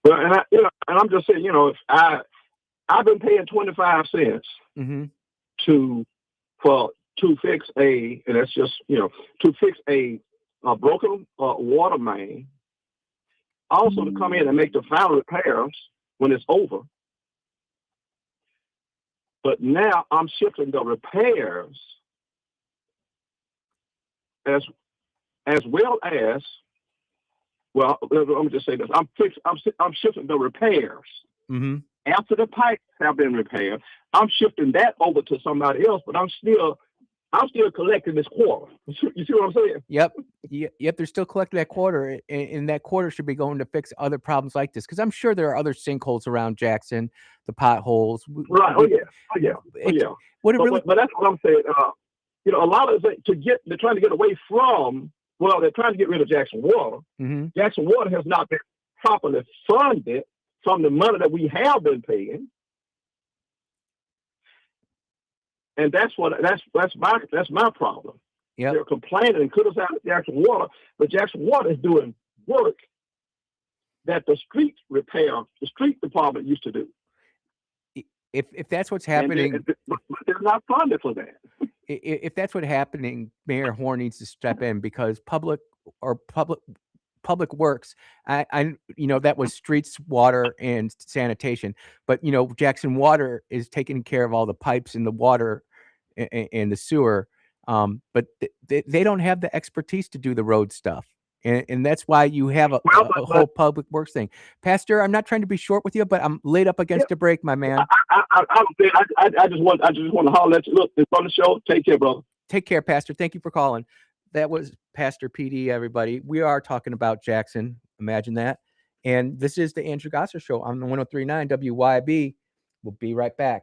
G: Well, and I'm just saying, if I've been paying 25 cents
A: Mm-hmm.
G: to fix and that's just to fix a broken water main, also to come in and make the final repairs when it's over. But now I'm shifting the repairs as well as, well, let me just say this: I'm shifting the repairs
A: Mm-hmm.
G: after the pipes have been repaired. I'm shifting that over to somebody else, but I'm still collecting this quarter. You see what I'm saying?
A: Yep. Yep. They're still collecting that quarter, and that quarter should be going to fix other problems like this. Because I'm sure there are other sinkholes around Jackson, the potholes.
G: Right. Oh yeah.
A: What it really,
G: But that's what I'm saying. A lot of it they're trying to get away from. Well, they're trying to get rid of Jackson Water.
A: Mhm.
G: Jackson Water has not been properly funded from the money that we have been paying, and that's my problem.
A: Yep.
G: They're complaining and criticizing Jackson Water, but Jackson Water is doing work that the street department used to do.
A: If that's what's
G: And
A: happening,
G: they're not funded for that.
A: if that's what's happening, Mayor Horn needs to step in, because public works, that was streets, water, and sanitation. But Jackson Water is taking care of all the pipes and the water and the sewer. But they don't have the expertise to do the road stuff. And that's why you have a whole public works thing. Pastor, I'm not trying to be short with you, but I'm laid up against a break, my man.
G: I just want to holler at you. Look, it's on the show. Take care, brother.
A: Take care, Pastor. Thank you for calling. That was Pastor PD, everybody. We are talking about Jackson. Imagine that. And this is the Andrew Gosser Show on the 103.9 WYAB. We'll be right back.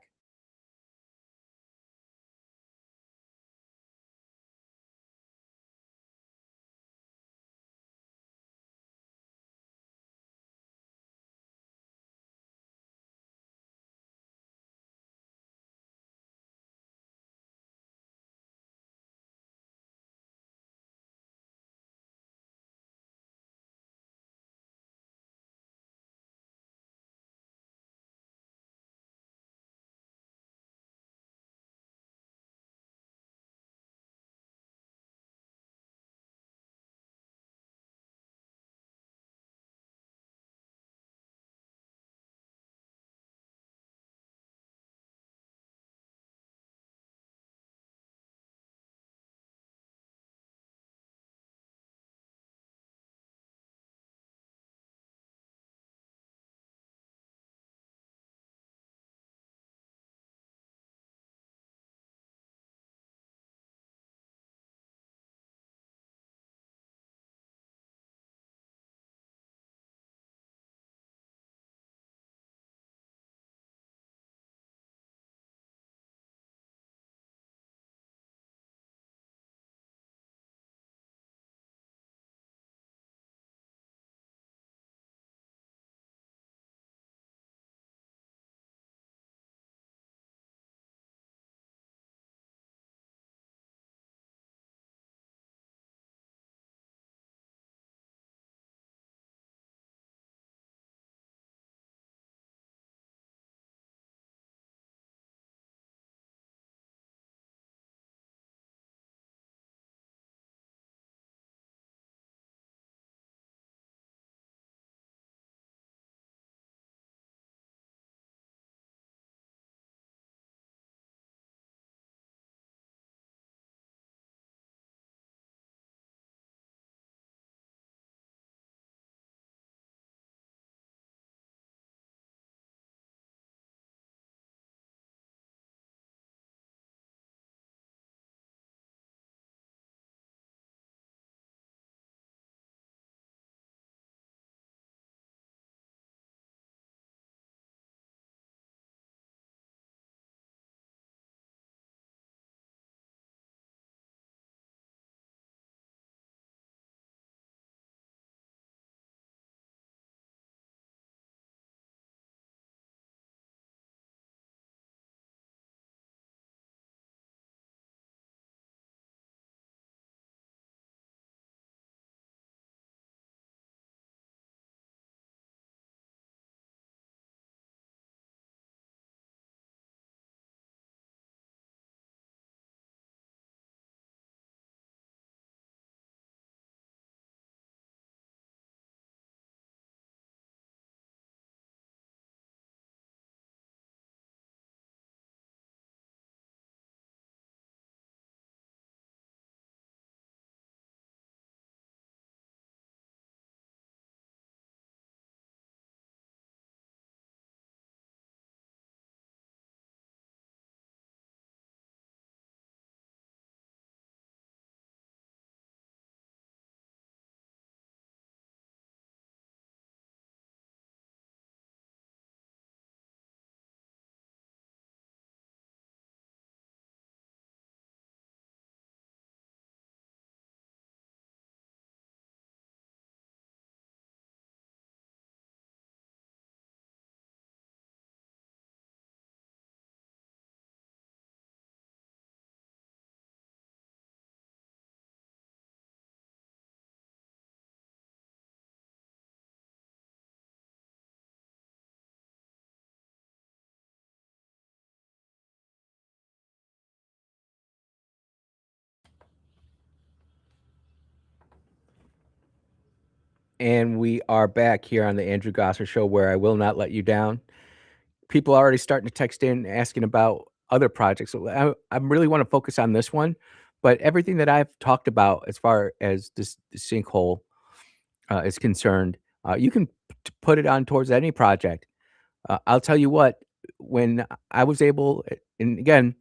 A: And we are back here on the Andrew Gosser Show, where I will not let you down. People are already starting to text in asking about other projects. So I really want to focus on this one, but everything that I've talked about as far as this sinkhole is concerned, you can put it on towards any project. I'll tell you what, when I was able, and again,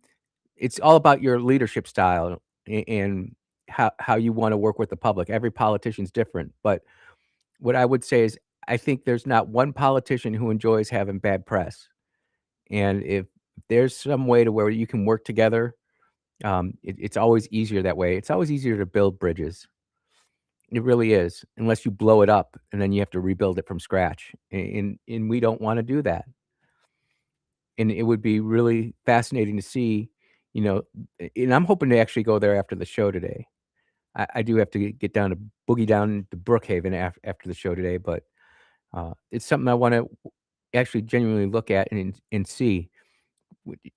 A: it's all about your leadership style and how you want to work with the public. Every politician's different, but what I would say is I think there's not one politician who enjoys having bad press. And if there's some way to where you can work together, it's always easier that way. It's always easier to build bridges. It really is, unless you blow it up and then you have to rebuild it from scratch. And we don't want to do that. And it would be really fascinating to see, you know, and I'm hoping to actually go there after the show today. I do have to get down to boogie down to Brookhaven after the show today, but it's something I want to actually genuinely look at and see. W-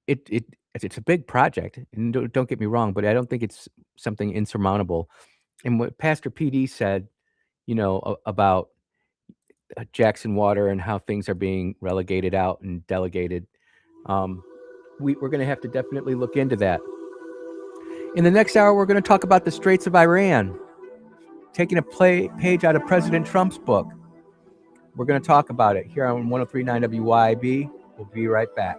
A: it's a big project, and don't get me wrong, but I don't think it's something insurmountable. And what Pastor PD said, about Jackson Water and how things are being relegated out and delegated, um, we're going to have to definitely look into that. In the next hour, we're going to talk about the Straits of Iran, taking a page out of President Trump's book. We're going to talk about it here on 103.9 WYAB. We'll be right back.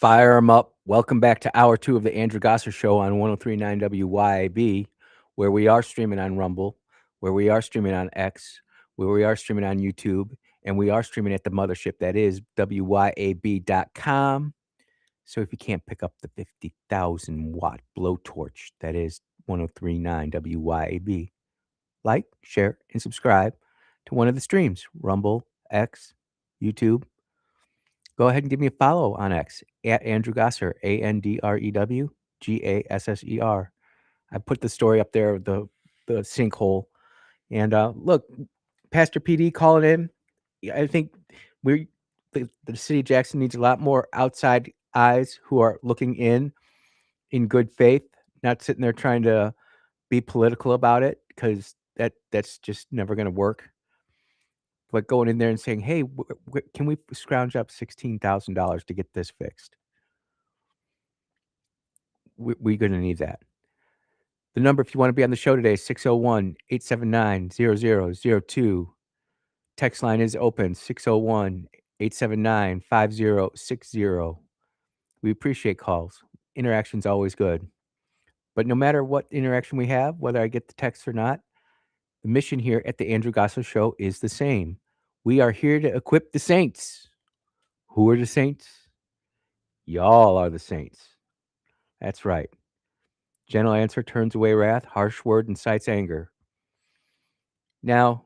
A: Fire them up. Welcome back to hour 2 of the Andrew Gosser Show on 103.9 WYAB, where we are streaming on Rumble, where we are streaming on X, where we are streaming on YouTube, and we are streaming at the mothership that is WYAB.com. So if you can't pick up the 50,000 watt blowtorch that is 103.9 WYAB, like, share, and subscribe to one of the streams, Rumble, X, YouTube. Go ahead and give me a follow on X at Andrew Gosser, AndrewGasser. I put the story up there of the sinkhole. And look, Pastor PD calling in. I think the city of Jackson needs a lot more outside eyes who are looking in good faith, not sitting there trying to be political about it, because that's just never going to work. But going in there and saying, hey, can we scrounge up $16,000 to get this fixed? We're going to need that. The number, if you want to be on the show today, is 601-879-0002. Text line is open, 601-879-5060. We appreciate calls. Interaction's always good. But no matter what interaction we have, whether I get the text or not, the mission here at the Andrew Gosser Show is the same. We are here to equip the saints. Who are the saints? Y'all are the saints. That's right. Gentle answer turns away wrath, harsh word incites anger. Now,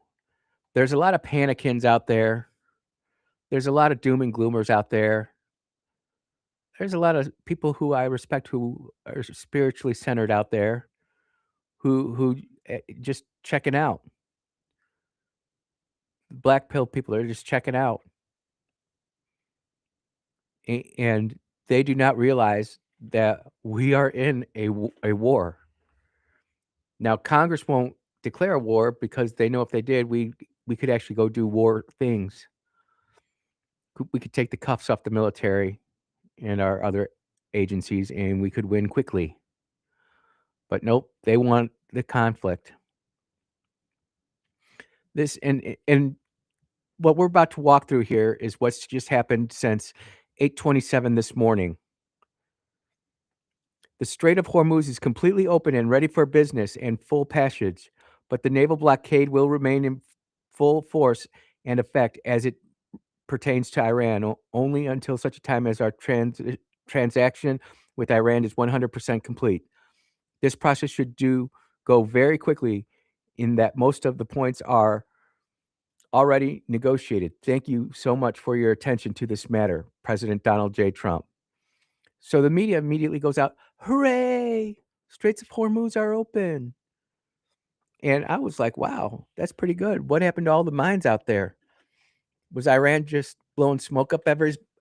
A: there's a lot of panicins out there. There's a lot of doom and gloomers out there. There's a lot of people who I respect who are spiritually centered out there who just checking out. Black pill people are just checking out. And they do not realize that we are in a war. Now, Congress won't declare a war because they know if they did, we could actually go do war things. We could take the cuffs off the military and our other agencies, and we could win quickly. But nope, they want the conflict. This and what we're about to walk through here is what's just happened since 8:27 this morning. The Strait of Hormuz is completely open and ready for business and full passage, but the naval blockade will remain in full force and effect as it pertains to Iran only until such a time as our transaction with Iran is 100% complete. This process should go very quickly in that most of the points are already negotiated. Thank you so much for your attention to this matter, President Donald J. Trump. So the media immediately goes out, hooray, Straits of Hormuz are open. And I was like, wow, that's pretty good. What happened to all the mines out there? Was Iran just blowing smoke up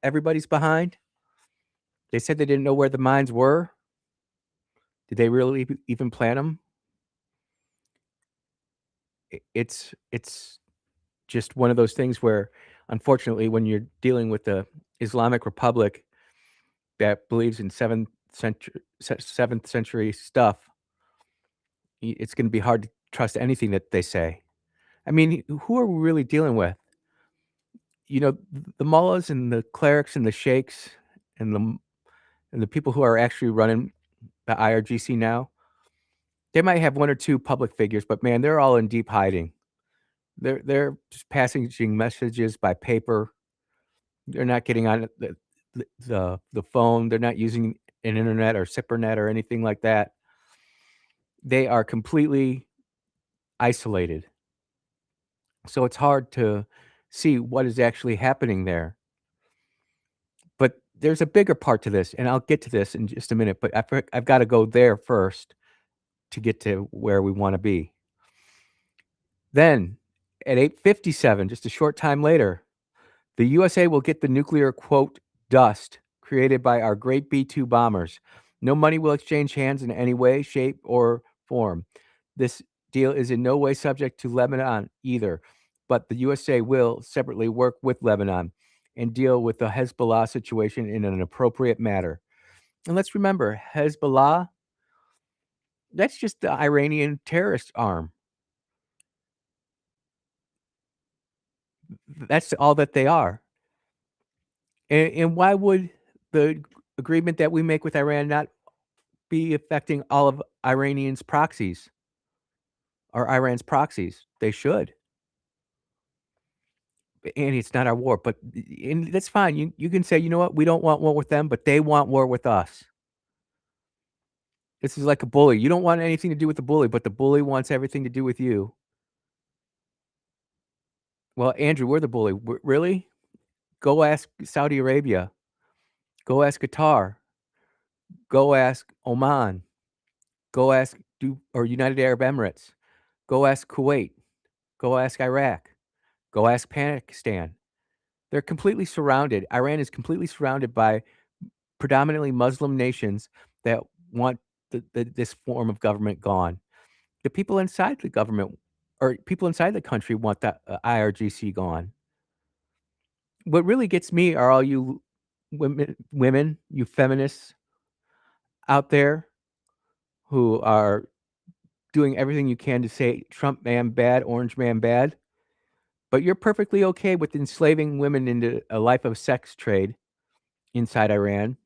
A: everybody's behind? They said they didn't know where the mines were. Did they really even plan them? It's just one of those things where, unfortunately, when you're dealing with the Islamic Republic that believes in 7th century stuff, it's going to be hard to trust anything that they say. I mean, who are we really dealing with? You know, the mullahs and the clerics and the sheikhs and the people who are actually running the IRGC now, they might have one or two public figures, but man, they're all in deep hiding. They're just passing messages by paper. They're not getting on the phone. They're not using an internet or SIPRnet or anything like that. They are completely isolated. So it's hard to see what is actually happening there. But there's a bigger part to this, and I'll get to this in just a minute, but I've got to go there first to get to where we want to be. Then at 8:57, just a short time later, the USA will get the nuclear, quote, dust created by our great B-2 bombers. No money will exchange hands in any way, shape, or form. This deal is in no way subject to Lebanon either, but the USA will separately work with Lebanon and deal with the Hezbollah situation in an appropriate manner. And let's remember, Hezbollah, that's just the Iranian terrorist arm. That's all that they are. And why would the agreement that we make with Iran not be affecting all of Iranians' proxies or Iran's proxies? They should. And it's not our war, but and that's fine. You can say, you know what, we don't want war with them, but they want war with us. This is like a bully. You don't want anything to do with the bully, but the bully wants everything to do with you. Well, Andrew, we're the bully. Really? Go ask Saudi Arabia. Go ask Qatar. Go ask Oman. Go ask United Arab Emirates. Go ask Kuwait. Go ask Iraq. Go ask Pakistan. They're completely surrounded. Iran is completely surrounded by predominantly Muslim nations that want this form of government gone. The people inside the government or people inside the country want the IRGC gone. What really gets me are all you women, you feminists out there who are doing everything you can to say Trump man bad, orange man bad, but you're perfectly okay with enslaving women into a life of sex trade inside Iran.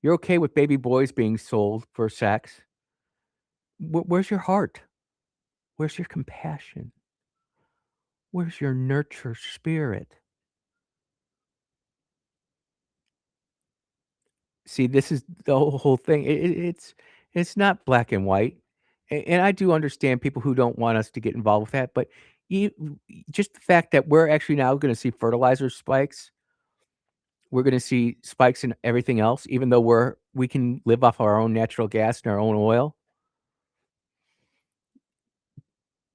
A: You're okay with baby boys being sold for sex. Where's your heart? Where's your compassion? Where's your nurture spirit? See, this is the whole thing. It's not black and white, and I do understand people who don't want us to get involved with that. But just the fact that we're actually now going to see fertilizer spikes, we're going to see spikes in everything else, even though we can live off our own natural gas and our own oil.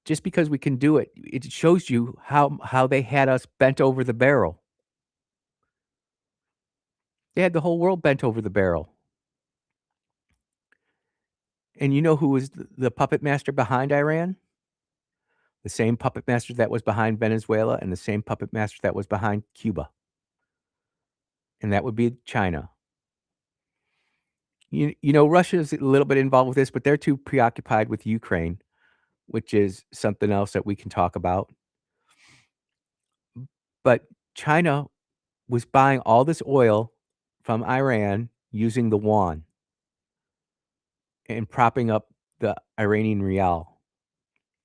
A: Just because we can do it, it shows you how they had us bent over the barrel. They had the whole world bent over the barrel. And you know who was the puppet master behind Iran? The same puppet master that was behind Venezuela and the same puppet master that was behind Cuba. And that would be China. You know, Russia's a little bit involved with this, but they're too preoccupied with Ukraine, which is something else that we can talk about. But China was buying all this oil from Iran using the yuan and propping up the Iranian rial.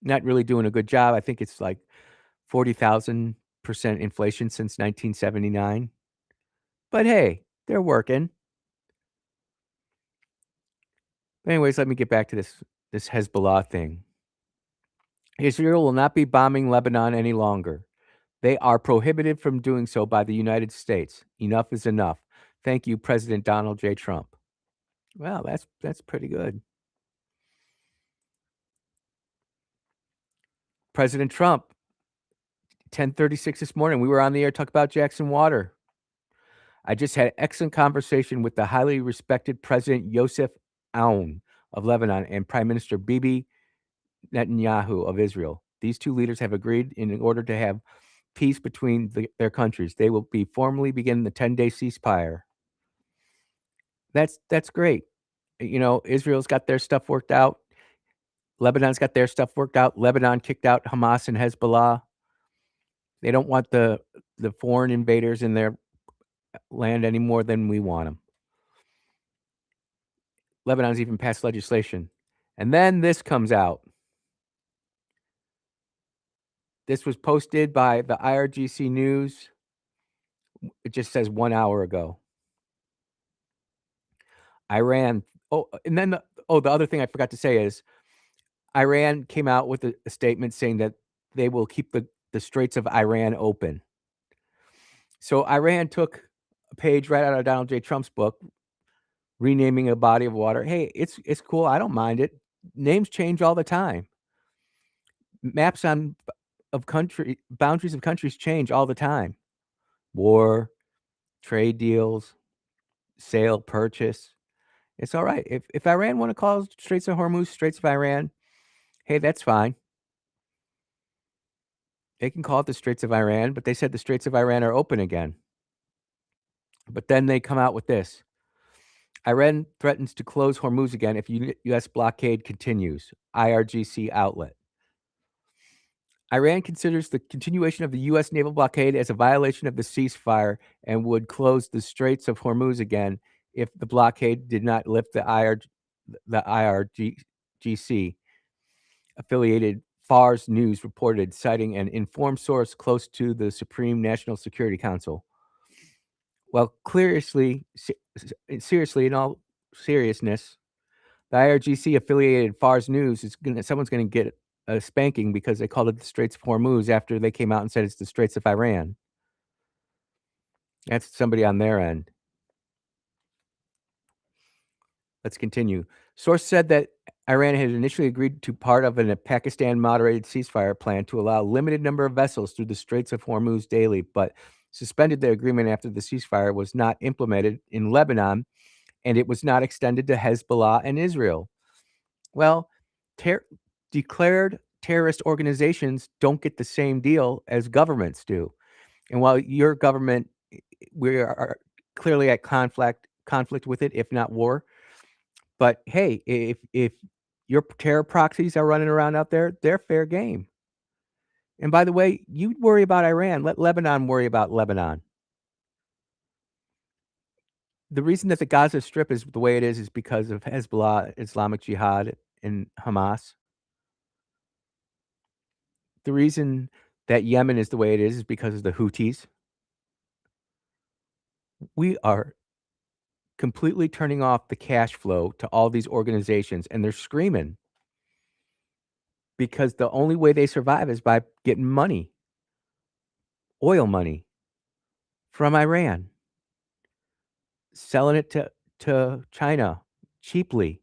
A: Not really doing a good job. I think it's like 40,000% inflation since 1979. But hey, they're working. But anyways, let me get back to this Hezbollah thing. Israel will not be bombing Lebanon any longer. They are prohibited from doing so by the United States. Enough is enough. Thank you, President Donald J. Trump. Well, that's pretty good. President Trump, 10:36 this morning, we were on the air talking about Jackson Water. I just had an excellent conversation with the highly respected President Yosef Aoun of Lebanon and Prime Minister Bibi Netanyahu of Israel. These two leaders have agreed in order to have peace between their countries. They will be formally begin the 10-day ceasefire. That's great. You know, Israel's got their stuff worked out. Lebanon's got their stuff worked out. Lebanon kicked out Hamas and Hezbollah. They don't want the foreign invaders in their land any more than we want them. Lebanon's even passed legislation. And then this comes out. This was posted by the IRGC News. It just says 1 hour ago. Iran. Oh, and then the other thing I forgot to say is Iran came out with a statement saying that they will keep the Straits of Iran open. So Iran took a page right out of Donald J. Trump's book, renaming a body of water. Hey, it's cool. I don't mind it. Names change all the time. Maps boundaries of countries change all the time. War, trade deals, sale, purchase. It's all right. If Iran want to call Straits of Hormuz Straits of Iran, hey, that's fine. They can call it the Straits of Iran, but they said the Straits of Iran are open again. But then they come out with this. Iran threatens to close Hormuz again if U.S. blockade continues. IRGC outlet. Iran considers the continuation of the U.S. naval blockade as a violation of the ceasefire and would close the Straits of Hormuz again if the blockade did not lift the IRGC. Affiliated Fars News reported, citing an informed source close to the Supreme National Security Council. Well, seriously, in all seriousness, the IRGC affiliated Fars News someone's going to get a spanking because they called it the Straits of Hormuz after they came out and said it's the Straits of Iran. That's somebody on their end. Let's continue. Source said that Iran had initially agreed to part of a Pakistan moderated ceasefire plan to allow a limited number of vessels through the Straits of Hormuz daily, but suspended the agreement after the ceasefire was not implemented in Lebanon and it was not extended to Hezbollah and Israel. Well, declared terrorist organizations don't get the same deal as governments do. And while your government, we are clearly at conflict with it, if not war. But hey, if your terror proxies are running around out there, they're fair game. And by the way, you worry about Iran, let Lebanon worry about Lebanon. The reason that the Gaza Strip is the way it is because of Hezbollah, Islamic Jihad, and Hamas. The reason that Yemen is the way it is because of the Houthis. We are completely turning off the cash flow to all these organizations, and they're screaming because the only way they survive is by getting money, oil money from Iran, selling it to China cheaply.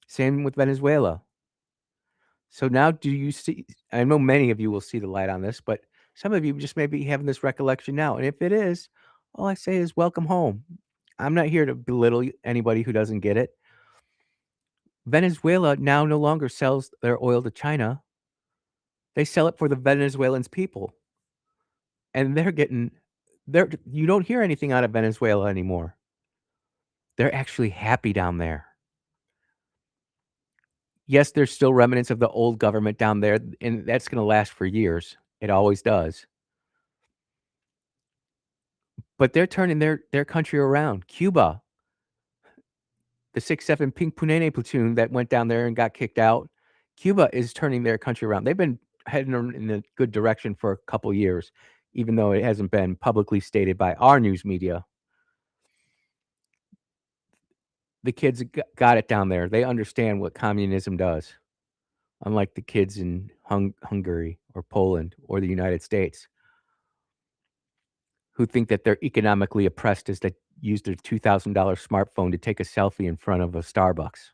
A: Same with Venezuela. So now do you see, I know many of you will see the light on this, but some of you just may be having this recollection now. And if it is, all I say is welcome home. I'm not here to belittle anybody who doesn't get it. Venezuela now no longer sells their oil to China. They sell it for the Venezuelans people. And you don't hear anything out of Venezuela anymore. They're actually happy down there. Yes, there's still remnants of the old government down there, and that's going to last for years. It always does. But they're turning their country around. Cuba, the 6-7 Pink Punene platoon that went down there and got kicked out, Cuba is turning their country around. They've been heading in a good direction for a couple years, even though it hasn't been publicly stated by our news media. The kids got it down there. They understand what communism does, unlike the kids in Hungary or Poland or the United States, who think that they're economically oppressed as they use their $2,000 smartphone to take a selfie in front of a Starbucks.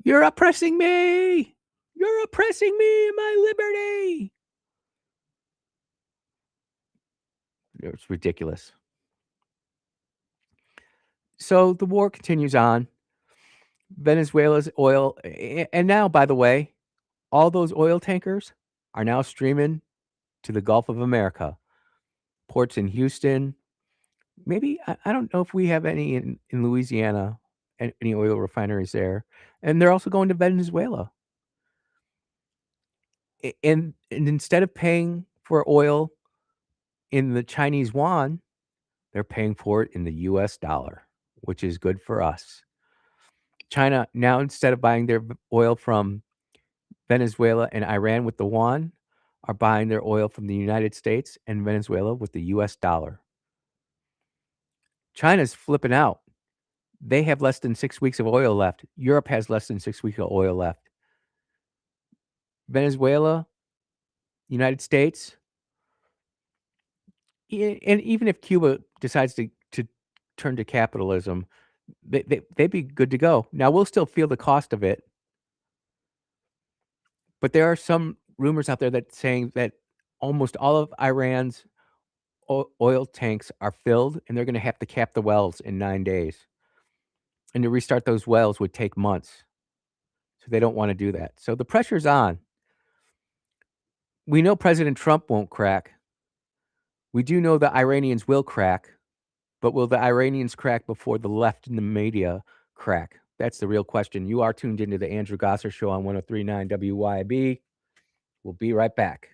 A: You're oppressing me! You're oppressing me and my liberty! It's ridiculous. So the war continues on. Venezuela's oil, and now, by the way, all those oil tankers are now streaming to the Gulf of America. Ports in Houston. Maybe, I don't know if we have any in Louisiana, any oil refineries there. And they're also going to Venezuela. And instead of paying for oil in the Chinese yuan, they're paying for it in the US dollar, which is good for us. China, now instead of buying their oil from Venezuela and Iran with the yuan, are buying their oil from the United States and Venezuela with the US dollar. China's flipping out. They have less than 6 weeks of oil left. Europe has less than 6 weeks of oil left. Venezuela, United States, and even if Cuba decides to turn to capitalism, they'd be good to go. Now, we'll still feel the cost of it. But there are some rumors out there that saying that almost all of Iran's oil tanks are filled, and they're going to have to cap the wells in 9 days. And to restart those wells would take months. So they don't want to do that. So the pressure's on. We know President Trump won't crack. We do know the Iranians will crack. But will the Iranians crack before the left and the media crack? That's the real question. You are tuned into the Andrew Gosser Show on 103.9 WYAB. We'll be right back.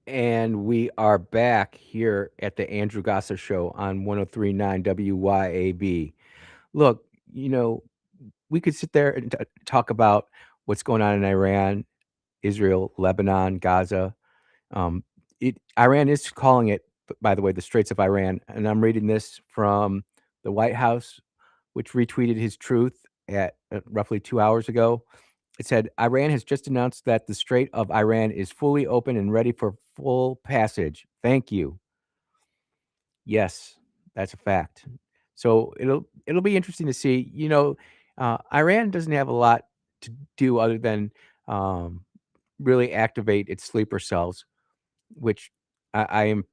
A: And we are back here at the Andrew Gosser Show on 103.9 WYAB. Look, we could sit there and talk about what's going on in Iran, Israel, Lebanon, Gaza. Iran is calling it, by the way, the Straits of Iran. And I'm reading this from the White House, which retweeted his truth at roughly 2 hours ago. It said, Iran has just announced that the Strait of Iran is fully open and ready for full passage. Thank you. Yes, that's a fact. So it'll be interesting to see. Iran doesn't have a lot to do other than really activate its sleeper cells, which I am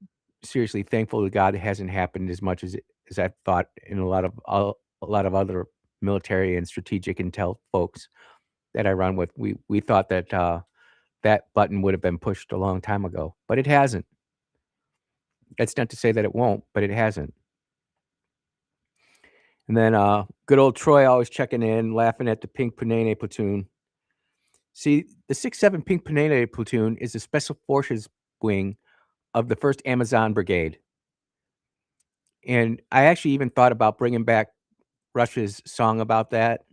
A: seriously thankful to God it hasn't happened as much as I thought in a lot of other military and strategic intel folks that I run with. We thought that that button would have been pushed a long time ago, but it hasn't. That's not to say that it won't, but it hasn't. And then good old Troy always checking in, laughing at the Pink Panene platoon. See, the 6-7 Pink Panene platoon is the Special Forces wing of the 1st Amazon Brigade. And I actually even thought about bringing back Rush's song about that,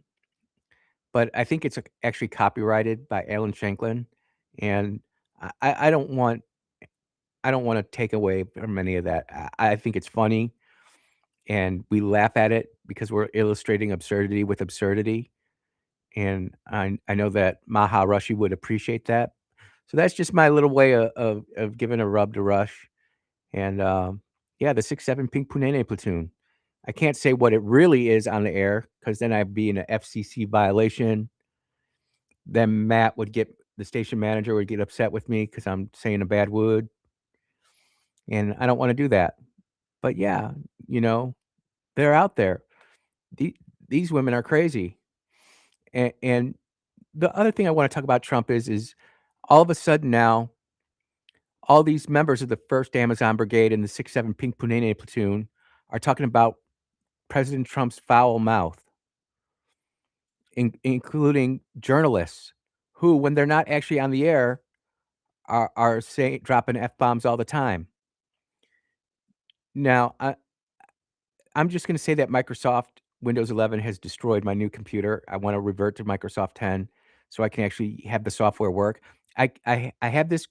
A: but I think it's actually copyrighted by Alan Shanklin, and I don't want to take away from any of that. I think it's funny, and we laugh at it because we're illustrating absurdity with absurdity, and I know that Maha Rushy would appreciate that. So that's just my little way of giving a rub to Rush, and yeah, the 6-7 Pink Punene platoon. I can't say what it really is on the air because then I'd be in an FCC violation. Then the station manager would get upset with me because I'm saying a bad word. And I don't want to do that. But yeah, they're out there. These women are crazy. And the other thing I want to talk about Trump is all of a sudden now, all these members of the 1st Amazon Brigade and the 6-7 Pink Punene platoon are talking about President Trump's foul mouth, including journalists who, when they're not actually on the air, are dropping F-bombs all the time. Now, I'm just going to say that Microsoft Windows 11 has destroyed my new computer. I want to revert to Microsoft 10 so I can actually have the software work. I have this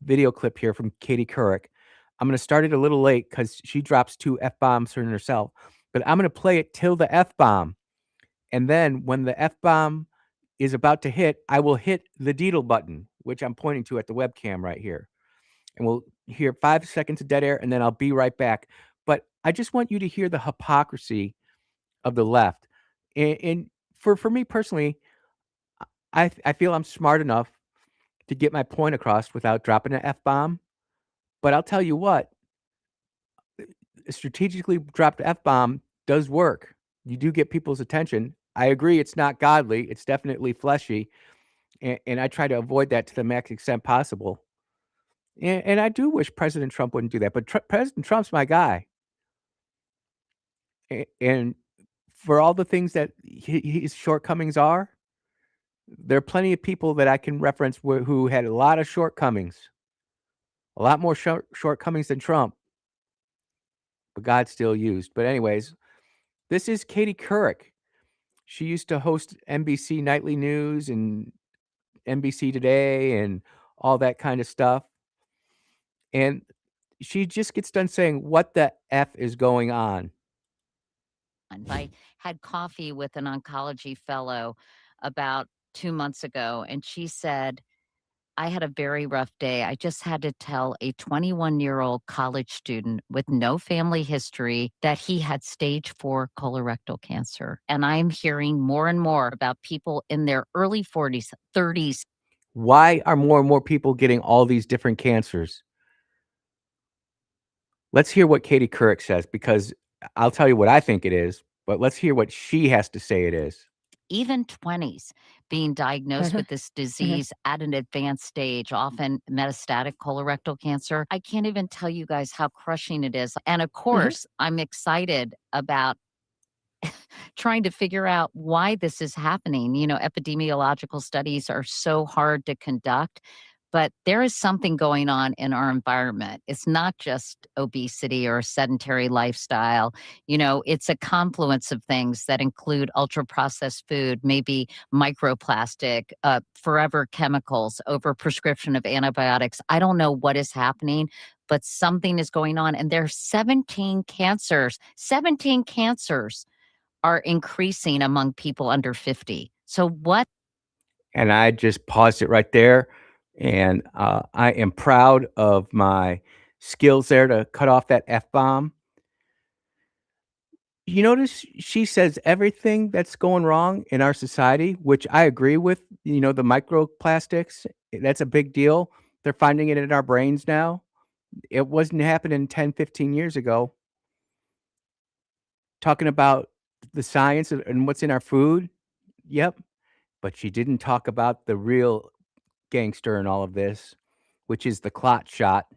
A: video clip here from Katie Couric. I'm going to start it a little late because she drops 2 F-bombs in herself, but I'm going to play it till the F-bomb. And then when the F-bomb is about to hit, I will hit the Deedle button, which I'm pointing to at the webcam right here. And we'll hear 5 seconds of dead air, and then I'll be right back. But I just want you to hear the hypocrisy of the left. And for me personally, I feel I'm smart enough to get my point across without dropping an F-bomb. But I'll tell you what, a strategically dropped F-bomb does work. You do get people's attention. I agree it's not godly. It's definitely fleshy. And I try to avoid that to the max extent possible. And I do wish President Trump wouldn't do that. But President Trump's my guy. And for all the things that his shortcomings are, there are plenty of people that I can reference who had a lot of shortcomings, a lot more shortcomings than Trump. But God still used. But anyways, this is Katie Couric. She used to host NBC Nightly News and NBC Today and all that kind of stuff. And she just gets done saying, what the F is going on?
H: I had coffee with an oncology fellow about 2 months ago, and she said, I had a very rough day. I just had to tell a 21-year-old college student with no family history that he had stage 4 colorectal cancer. And I'm hearing more and more about people in their early 40s, 30s.
A: Why are more and more people getting all these different cancers? Let's hear what Katie Couric says, because I'll tell you what I think it is, but let's hear what she has to say it is.
H: Even 20s being diagnosed with this disease at an advanced stage, often metastatic colorectal cancer. I can't even tell you guys how crushing it is. And of course, I'm excited about trying to figure out why this is happening. Epidemiological studies are so hard to conduct, but there is something going on in our environment. It's not just obesity or a sedentary lifestyle. It's a confluence of things that include ultra processed food, maybe microplastic, forever chemicals, overprescription of antibiotics. I don't know what is happening, but something is going on. And there's 17 cancers. 17 cancers are increasing among people under 50. So what?
A: And I just paused it right there. And I am proud of my skills there to cut off that F-bomb. You notice she says everything that's going wrong in our society, which I agree with. The microplastics, that's a big deal. They're finding it in our brains now. It wasn't happening 10, 15 years ago. Talking about the science and what's in our food. Yep. But she didn't talk about the real gangster in all of this, which is the clot shot,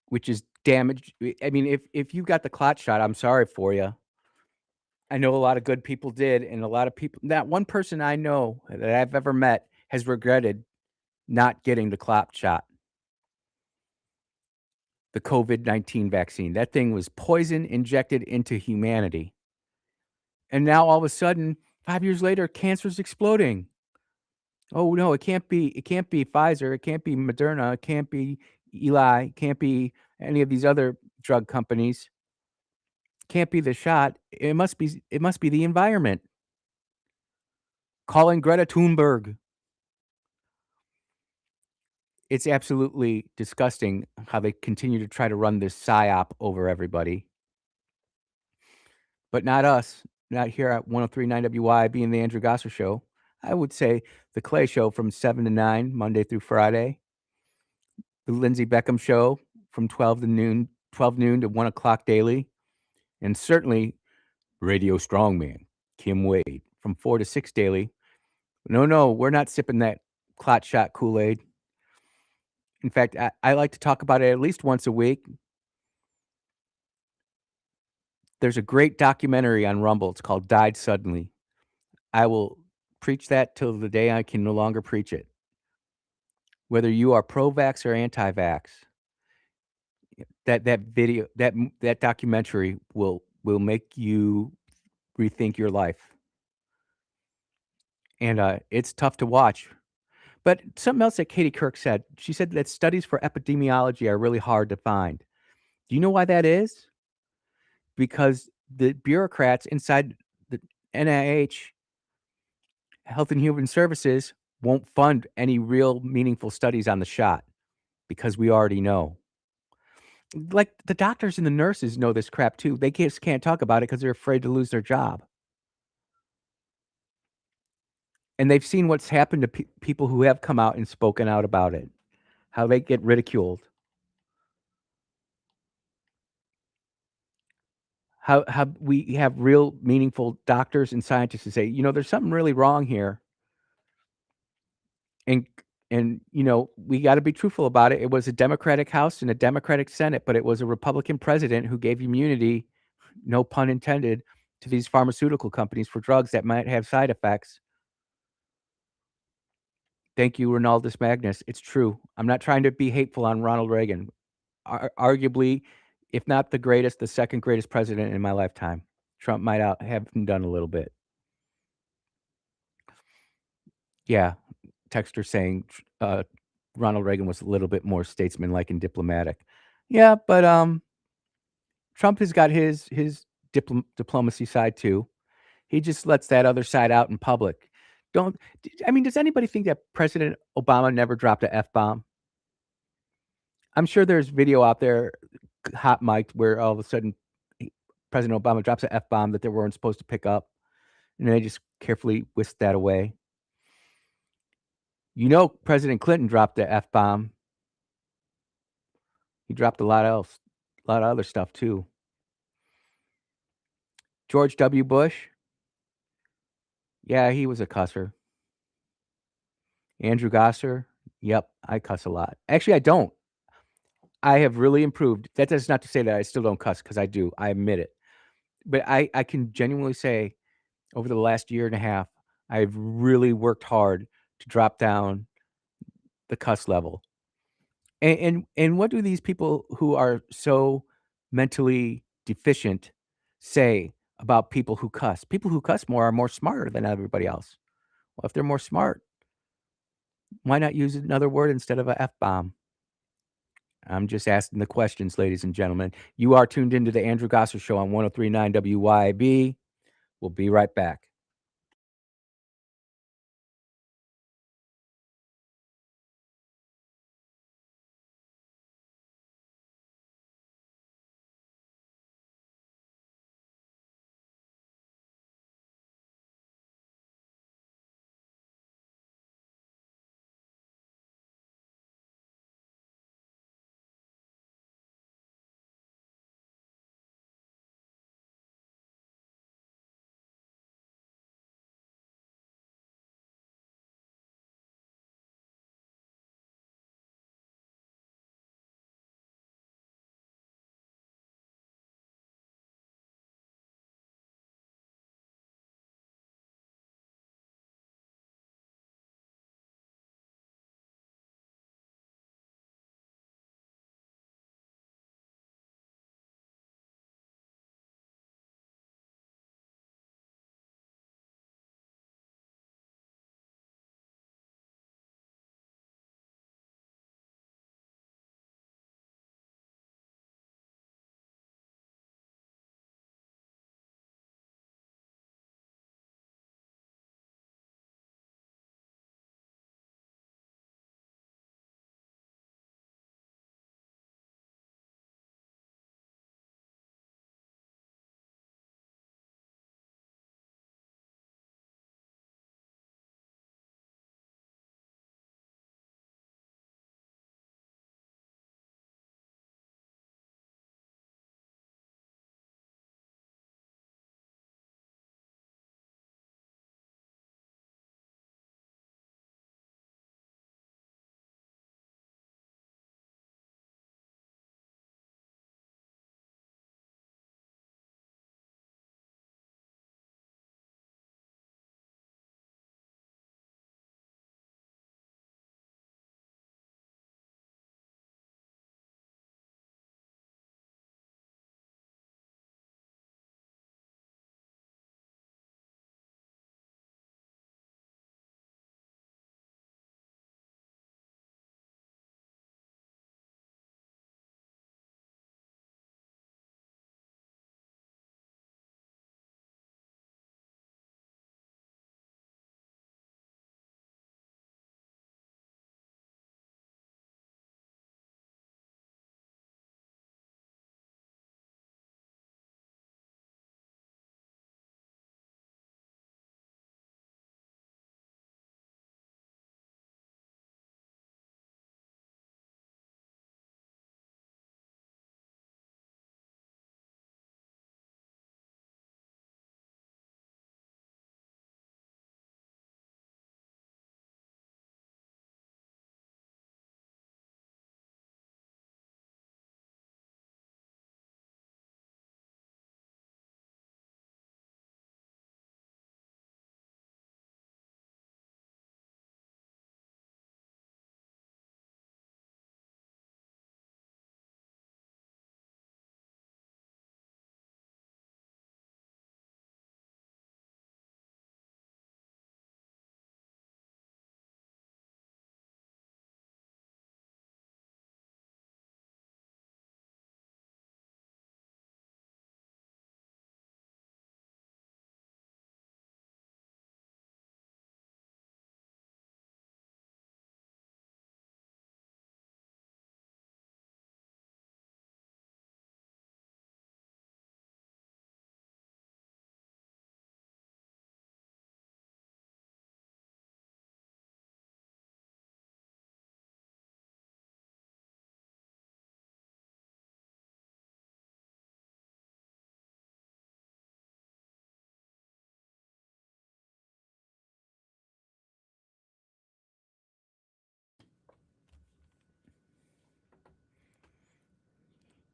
A: which is damage. I mean, if you got the clot shot, I'm sorry for you. I know a lot of good people did, and a lot of people, not one person I know that I've ever met has regretted not getting the clot shot. The COVID-19 vaccine. That thing was poison injected into humanity. And now all of a sudden, 5 years later, cancer's exploding. Oh no, it can't be Pfizer, it can't be Moderna, it can't be Eli, it can't be any of these other drug companies. Can't be the shot. It must be the environment. Calling Greta Thunberg. It's absolutely disgusting how they continue to try to run this psyop over everybody. But not us. Not here at 103.9 WYAB and the Andrew Gosser Show. I would say the Clay Show from 7 to 9, Monday through Friday. The Lindsey Beckham Show from 12 noon to 1 o'clock daily. And certainly Radio Strongman, Kim Wade, from 4 to 6 daily. No, we're not sipping that clot shot Kool-Aid. In fact, I like to talk about it at least once a week. There's a great documentary on Rumble. It's called Died Suddenly. I will preach that till the day I can no longer preach it. Whether you are pro-vax or anti-vax, that video, that documentary will make you rethink your life. And it's tough to watch. But something else that Katie Kirk said, she said that studies for epidemiology are really hard to find. Do you know why that is? Because the bureaucrats inside the NIH, Health and Human Services, won't fund any real meaningful studies on the shot because we already know. Like the doctors and the nurses know this crap too. They just can't talk about it because they're afraid to lose their job. And they've seen what's happened to people who have come out and spoken out about it, how they get ridiculed. How we have real meaningful doctors and scientists who say, there's something really wrong here. And we got to be truthful about it. It was a Democratic House and a Democratic Senate, but it was a Republican president who gave immunity, no pun intended, to these pharmaceutical companies for drugs that might have side effects. Thank you, Ronaldus Magnus. It's true. I'm not trying to be hateful on Ronald Reagan. Arguably, if not the greatest, the second greatest president in my lifetime. Trump might have done a little bit. Yeah, texter saying Ronald Reagan was a little bit more statesmanlike and diplomatic. Yeah, but Trump has got his diplomacy side too. He just lets that other side out in public. Does anybody think that President Obama never dropped a F-bomb? I'm sure there's video out there, hot mic'd, where all of a sudden President Obama drops an F-bomb that they weren't supposed to pick up, and they just carefully whisk that away. President Clinton dropped the F-bomb. He dropped a lot of other stuff too. George W. Bush, yeah, he was a cusser. Andrew Gosser, yep, I cuss a lot. Actually, I don't. I have really improved. That is not to say that I still don't cuss, because I do. I admit it. But I can genuinely say over the last year and a half, I've really worked hard to drop down the cuss level. And what do these people who are so mentally deficient say about people who cuss? People who cuss more are more smarter than everybody else. Well, if they're more smart, why not use another word instead of a F-bomb? I'm just asking the questions, ladies and gentlemen. You are tuned into the Andrew Gosser Show on 103.9 WYAB. We'll be right back.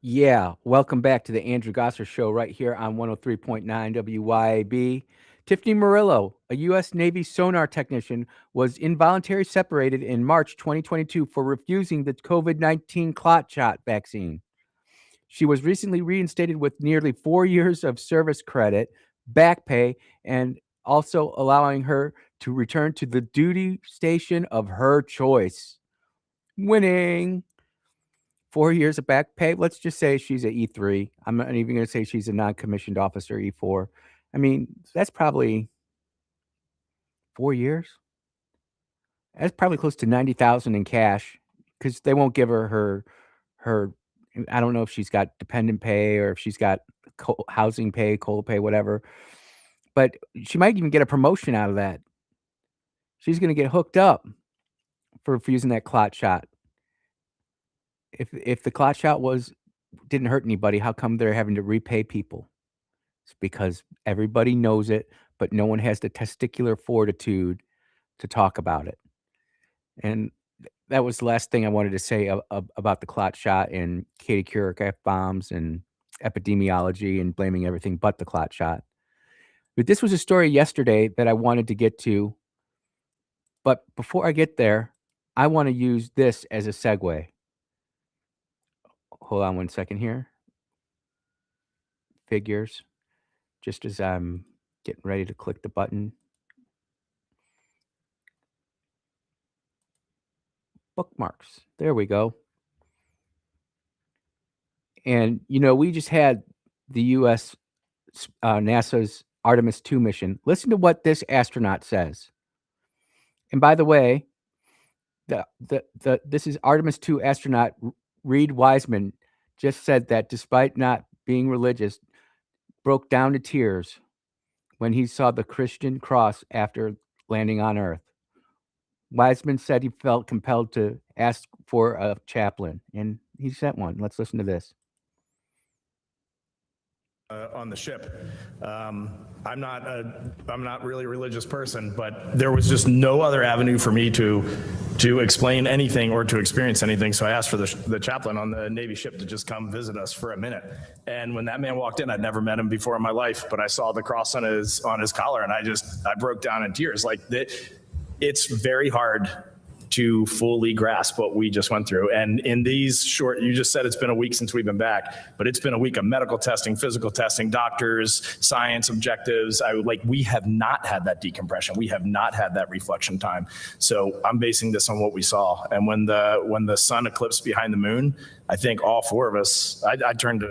A: Yeah, welcome back to the Andrew Gosser Show right here on 103.9 WYAB. Tiffany Murillo, a U.S. Navy sonar technician, was involuntarily separated in March 2022 for refusing the COVID-19 clot shot vaccine. She was recently reinstated with nearly 4 years of service credit, back pay, and also allowing her to return to the duty station of her choice. Winning. 4 years of back pay. Let's just say she's a E3. I'm not even going to say she's a non-commissioned officer, E4. I mean, that's probably 4 years. That's probably close to 90,000 in cash, because they won't give her her. I don't know if she's got dependent pay or if she's got housing pay, coal pay, whatever. But she might even get a promotion out of that. She's going to get hooked up for refusing that clot shot. If the clot shot didn't hurt anybody, how come they're having to repay people? It's because everybody knows it, but no one has the testicular fortitude to talk about it. And that was the last thing I wanted to say about the clot shot and Katie Couric F-bombs and epidemiology and blaming everything but the clot shot. But this was a story yesterday that I wanted to get to. But before I get there, I want to use this as a segue. Hold on one second here. Figures. Just as I'm getting ready to click the button. Bookmarks. There we go. And, we just had the U.S. NASA's Artemis 2 mission. Listen to what this astronaut says. And by the way, this is Artemis 2 astronaut Reed Wiseman just said that despite not being religious, broke down to tears when he saw the Christian cross after landing on Earth. Wiseman said he felt compelled to ask for a chaplain, and he sent one. Let's listen to this.
I: On the ship. I'm not really a religious person, but there was just no other avenue for me to explain anything or to experience anything. So I asked for the chaplain on the Navy ship to just come visit us for a minute. And when that man walked in, I'd never met him before in my life, but I saw the cross on his collar, and I broke down in tears. It's very hard to fully grasp what we just went through. And in these you just said it's been a week since we've been back, but it's been a week of medical testing, physical testing, doctors, science objectives. We have not had that decompression. We have not had that reflection time. So I'm basing this on what we saw. And when the sun eclipsed behind the moon, I think all four of us, I turned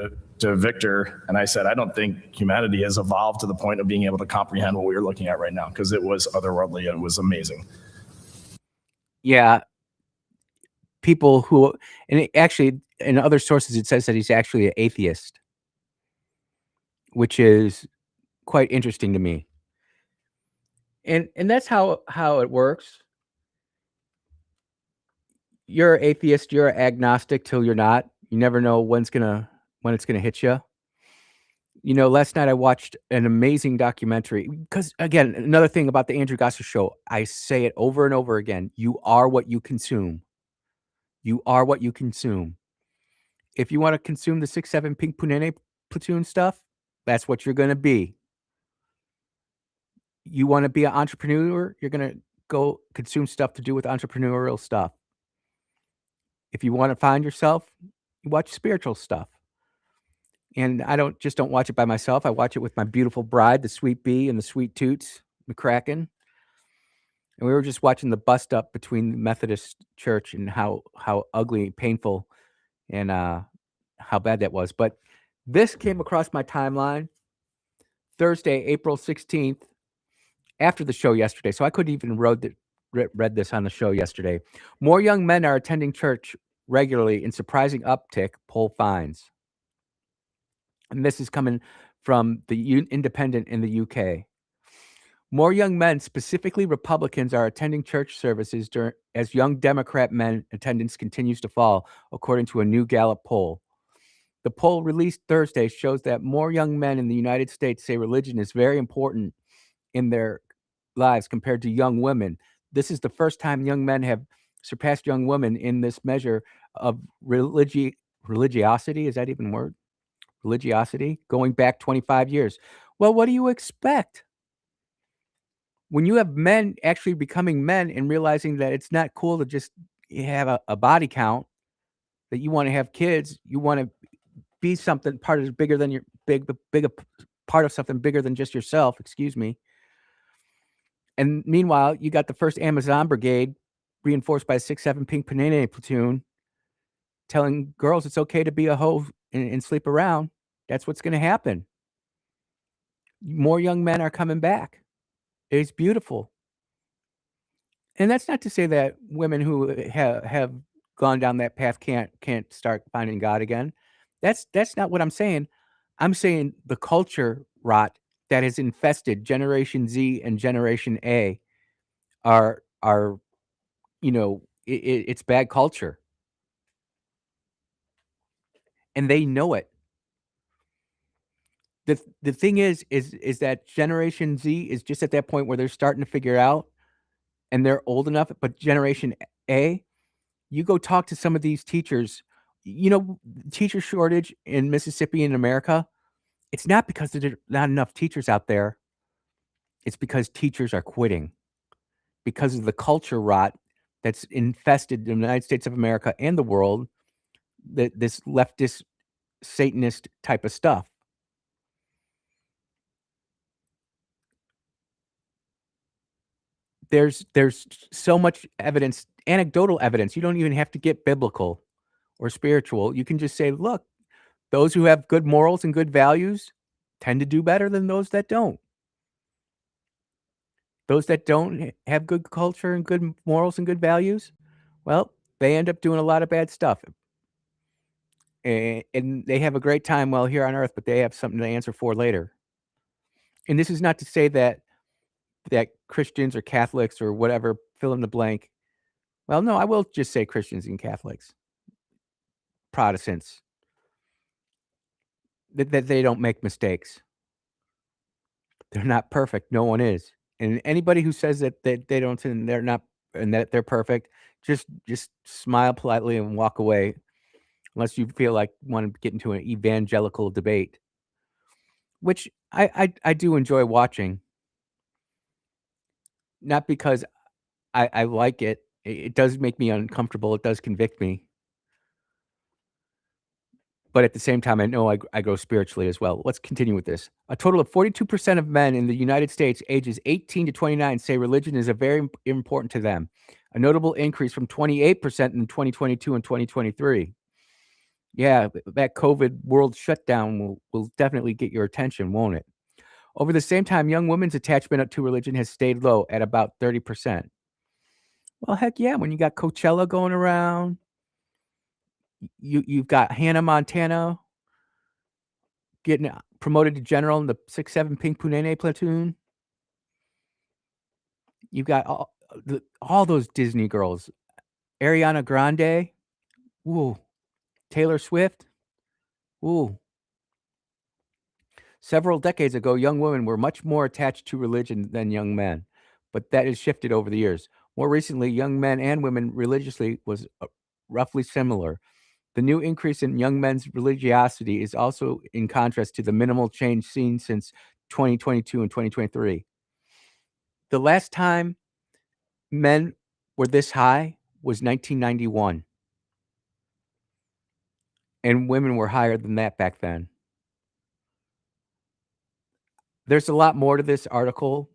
I: to Victor and I said, I don't think humanity has evolved to the point of being able to comprehend what we were looking at right now, because it was otherworldly and it was amazing.
A: Yeah, people who, and actually in other sources it says that he's actually an atheist, which is quite interesting to me. And that's how it works. You're an atheist, you're agnostic till you're not. You never know when it's gonna hit you. Last night I watched an amazing documentary, because again, another thing about the Andrew Gosser show, I say it over and over again. You are what you consume. You are what you consume. If you want to consume the 6'7" Pink Punene platoon stuff, that's what you're going to be. You want to be an entrepreneur, you're going to go consume stuff to do with entrepreneurial stuff. If you want to find yourself, you watch spiritual stuff. And I don't watch it by myself. I watch it with my beautiful bride, the Sweet Bee and the Sweet Toots McCracken. And we were just watching the bust up between the Methodist Church and how ugly, painful, and how bad that was. But this came across my timeline Thursday, April 16th, after the show yesterday. So I couldn't even read this on the show yesterday. More young men are attending church regularly in surprising uptick, poll finds. And this is coming from the Independent in the UK. More young men, specifically Republicans, are attending church services as young Democrat men attendance continues to fall, according to a new Gallup poll. The poll released Thursday shows that more young men in the United States say religion is very important in their lives compared to young women. This is the first time young men have surpassed young women in this measure of religiosity. Is that even a word? Religiosity, going back 25 years. Well, what do you expect? When you have men actually becoming men and realizing that it's not cool to just have a body count, that you want to have kids, you want to be something part of bigger than your bigger part of something bigger than just yourself, excuse me. And meanwhile, you got the first Amazon brigade reinforced by 6-7 Pink Panini platoon telling girls it's okay to be a hoe and sleep around. That's what's going to happen. More young men are coming back. It's beautiful. And that's not to say that women who have gone down that path can't start finding God again. That's not what I'm saying. I'm saying the culture rot that has infested Generation Z and Generation A are it's bad culture, and they know it. The thing is that Generation Z is just at that point where they're starting to figure out, and they're old enough. But Generation A, you go talk to some of these teachers. Teacher shortage in Mississippi and America. It's not because there's not enough teachers out there. It's because teachers are quitting because of the culture rot that's infested the United States of America and the world. This leftist Satanist type of stuff. There's so much evidence, anecdotal evidence. You don't even have to get biblical or spiritual. You can just say, look, those who have good morals and good values tend to do better than those that don't. Those that don't have good culture and good morals and good values, well, they end up doing a lot of bad stuff. And they have a great time while here on earth, but they have something to answer for later. And this is not to say that Christians or Catholics or whatever, fill in the blank. Well, no, I will just say Christians and Catholics, Protestants, that they don't make mistakes. They're not perfect. No one is. And anybody who says that they don't and they're not and that they're perfect, just smile politely and walk away, unless you feel like you want to get into an evangelical debate, which I do enjoy watching. Not because I like it. It does make me uncomfortable. It does convict me. But at the same time, I know I grow spiritually as well. Let's continue with this. A total of 42% of men in the United States ages 18 to 29 say religion is very important to them, a notable increase from 28% in 2022 and 2023. Yeah, that COVID world shutdown will definitely get your attention, won't it? Over the same time, young women's attachment to religion has stayed low at about 30%. Well, heck yeah, when you got Coachella going around, you've got Hannah Montana getting promoted to general in the 6-7 Pink Punene platoon. You've got all those Disney girls. Ariana Grande. Ooh. Taylor Swift. Ooh. Several decades ago, young women were much more attached to religion than young men, but that has shifted over the years. More recently, young men and women religiously was roughly similar. The new increase in young men's religiosity is also in contrast to the minimal change seen since 2022 and 2023. The last time men were this high was 1991, and women were higher than that back then. There's a lot more to this article,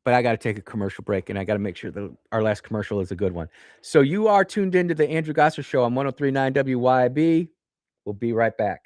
A: but I gotta take a commercial break, and I gotta make sure that our last commercial is a good one. So you are tuned into the Andrew Gosser Show on 103.9 WYAB. We'll be right back.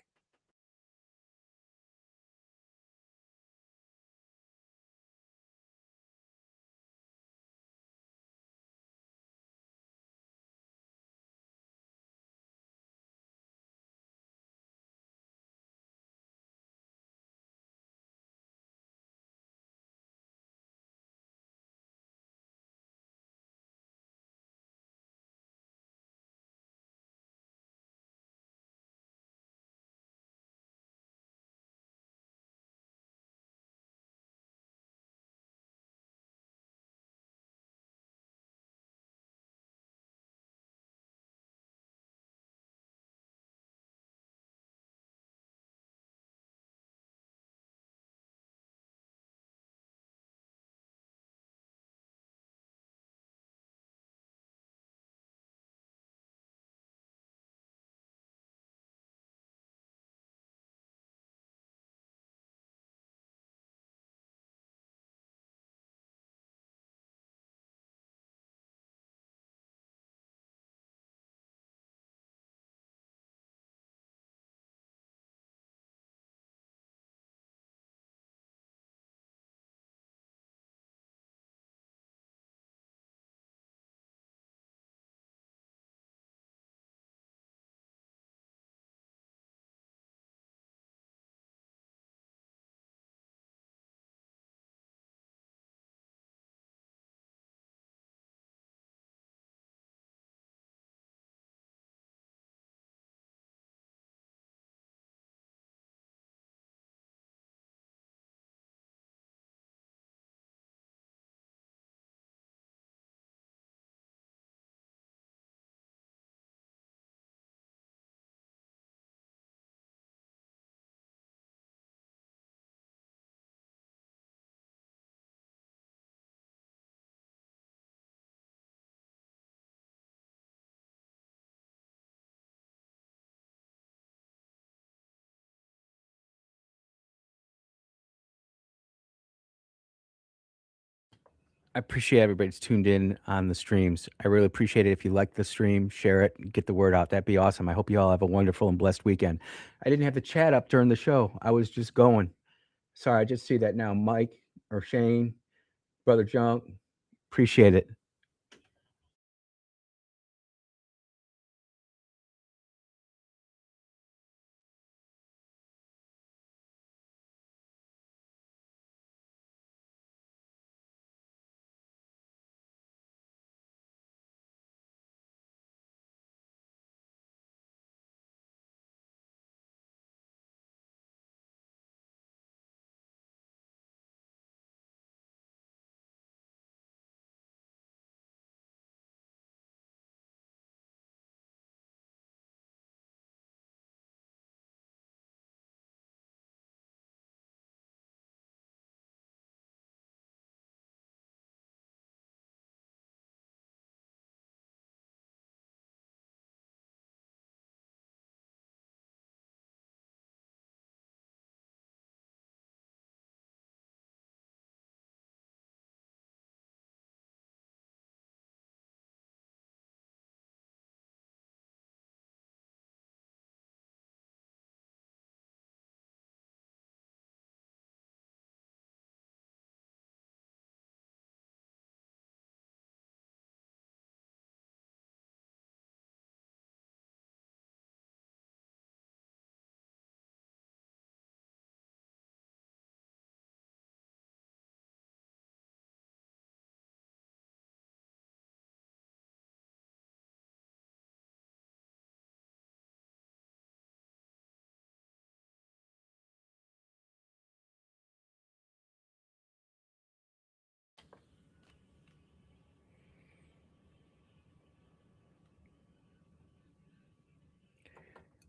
A: I appreciate everybody's tuned in on the streams. I really appreciate it. If you like the stream, share it, get the word out. That'd be awesome. I hope you all have a wonderful and blessed weekend. I didn't have the chat up during the show. I was just going. Sorry, I just see that now. Mike or Shane, Brother Junk, appreciate it.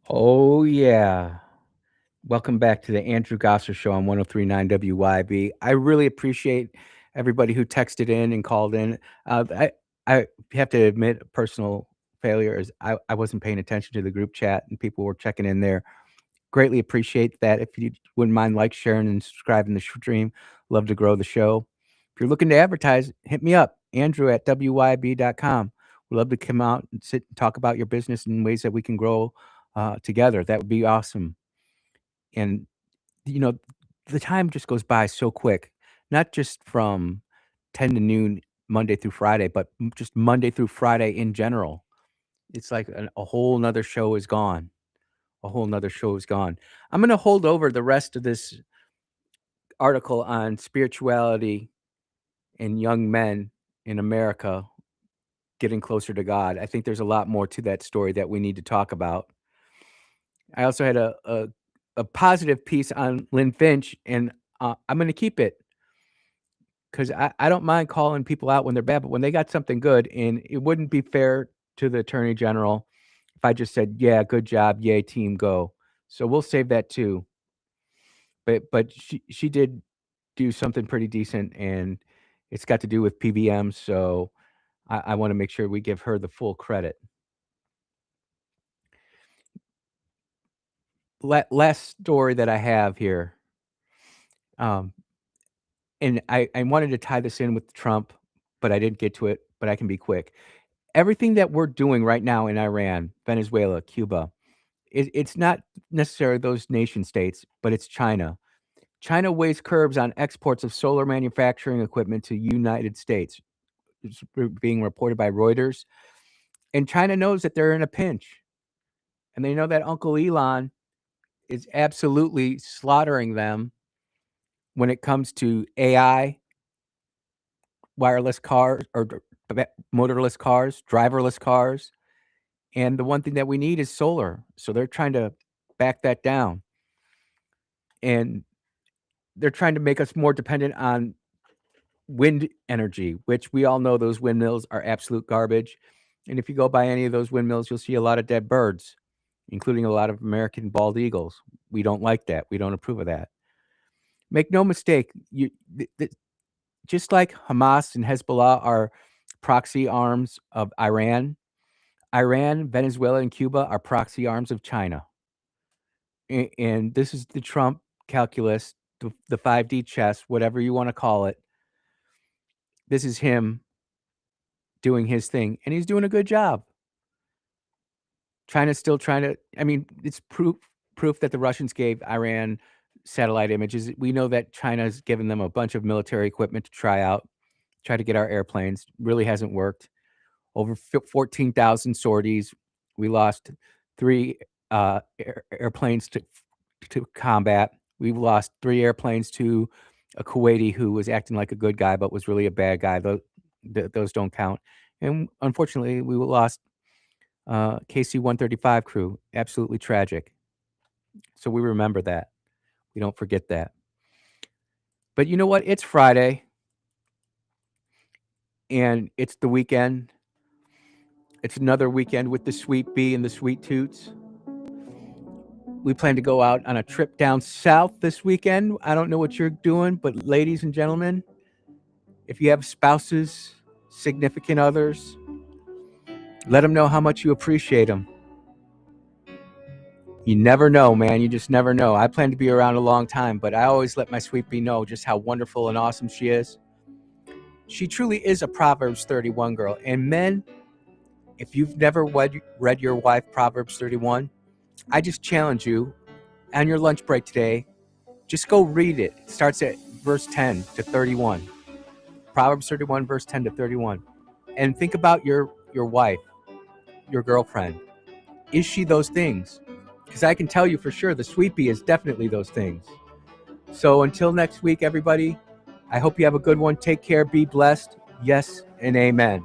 A: Oh, yeah. Welcome back to the Andrew Gosser Show on 1039 WYB. I really appreciate everybody who texted in and called in. I have to admit, a personal failure is I wasn't paying attention to the group chat and people were checking in there. Greatly appreciate that. If you wouldn't mind sharing, and subscribing the stream, love to grow the show. If you're looking to advertise, hit me up, Andrew at WYB.com. We'd love to come out and sit and talk about your business and ways that we can grow together. That would be awesome. And, you know, the time just goes by so quick, not just from 10 to noon, Monday through Friday, but just Monday through Friday in general. It's like a whole nother show is gone. A whole nother show is gone. I'm going to hold over the rest of this article on spirituality and young men in America getting closer to God. I think there's a lot more to that story that we need to talk about. I also had a positive piece on Lynn Finch, and I'm going to keep it because I don't mind calling people out when they're bad, but when they got something good, and it wouldn't be fair to the attorney general if I just said, "Yeah, good job, yay, team, go." So we'll save that too. But she did do something pretty decent, and it's got to do with PBM. So I want to make sure we give her the full credit. Last story that I have here, and I wanted to tie this in with Trump, but I didn't get to it. But I can be quick. Everything that we're doing right now in Iran, Venezuela, Cuba, it's not necessarily those nation states, but it's China. China weighs curbs on exports of solar manufacturing equipment to United States. It's being reported by Reuters. And China knows that they're in a pinch. And they know that Uncle Elon is absolutely slaughtering them when it comes to AI, wireless cars, or motorless cars, driverless cars. And the one thing that we need is solar. So they're trying to back that down. And they're trying to make us more dependent on wind energy, which we all know those windmills are absolute garbage. And if you go by any of those windmills, you'll see a lot of dead birds, including a lot of American bald eagles. We don't like that. We don't approve of that. Make no mistake, just like Hamas and Hezbollah are proxy arms of Iran, Venezuela, and Cuba are proxy arms of China. And this is the Trump calculus, the 5D chess, whatever you want to call it. This is him doing his thing, and he's doing a good job. China's still trying to, I mean, it's proof that the Russians gave Iran satellite images. We know that China's given them a bunch of military equipment to try to get our airplanes. Really hasn't worked. Over 14,000 sorties. We lost 3 airplanes to combat. We've lost 3 airplanes to a Kuwaiti who was acting like a good guy but was really a bad guy. Those don't count. And unfortunately, we lost KC-135 crew. Absolutely tragic. So we remember that. We don't forget that. But you know what? It's Friday. And it's the weekend. It's another weekend with the Sweet Bee and the Sweet Toots. We plan to go out on a trip down south this weekend. I don't know what you're doing, but ladies and gentlemen, if you have spouses, significant others, let them know how much you appreciate them. You never know, man. You just never know. I plan to be around a long time, but I always let my Sweet Bee know just how wonderful and awesome she is. She truly is a Proverbs 31 girl. And men, if you've never read your wife Proverbs 31, I just challenge you on your lunch break today, just go read it. It starts at verse 10 to 31. Proverbs 31, verse 10 to 31. And think about your wife, your girlfriend. Is she those things? Because I can tell you for sure the Sweet Bee is definitely those things. So until next week, everybody, I hope you have a good one. Take care. Be blessed. Yes and amen.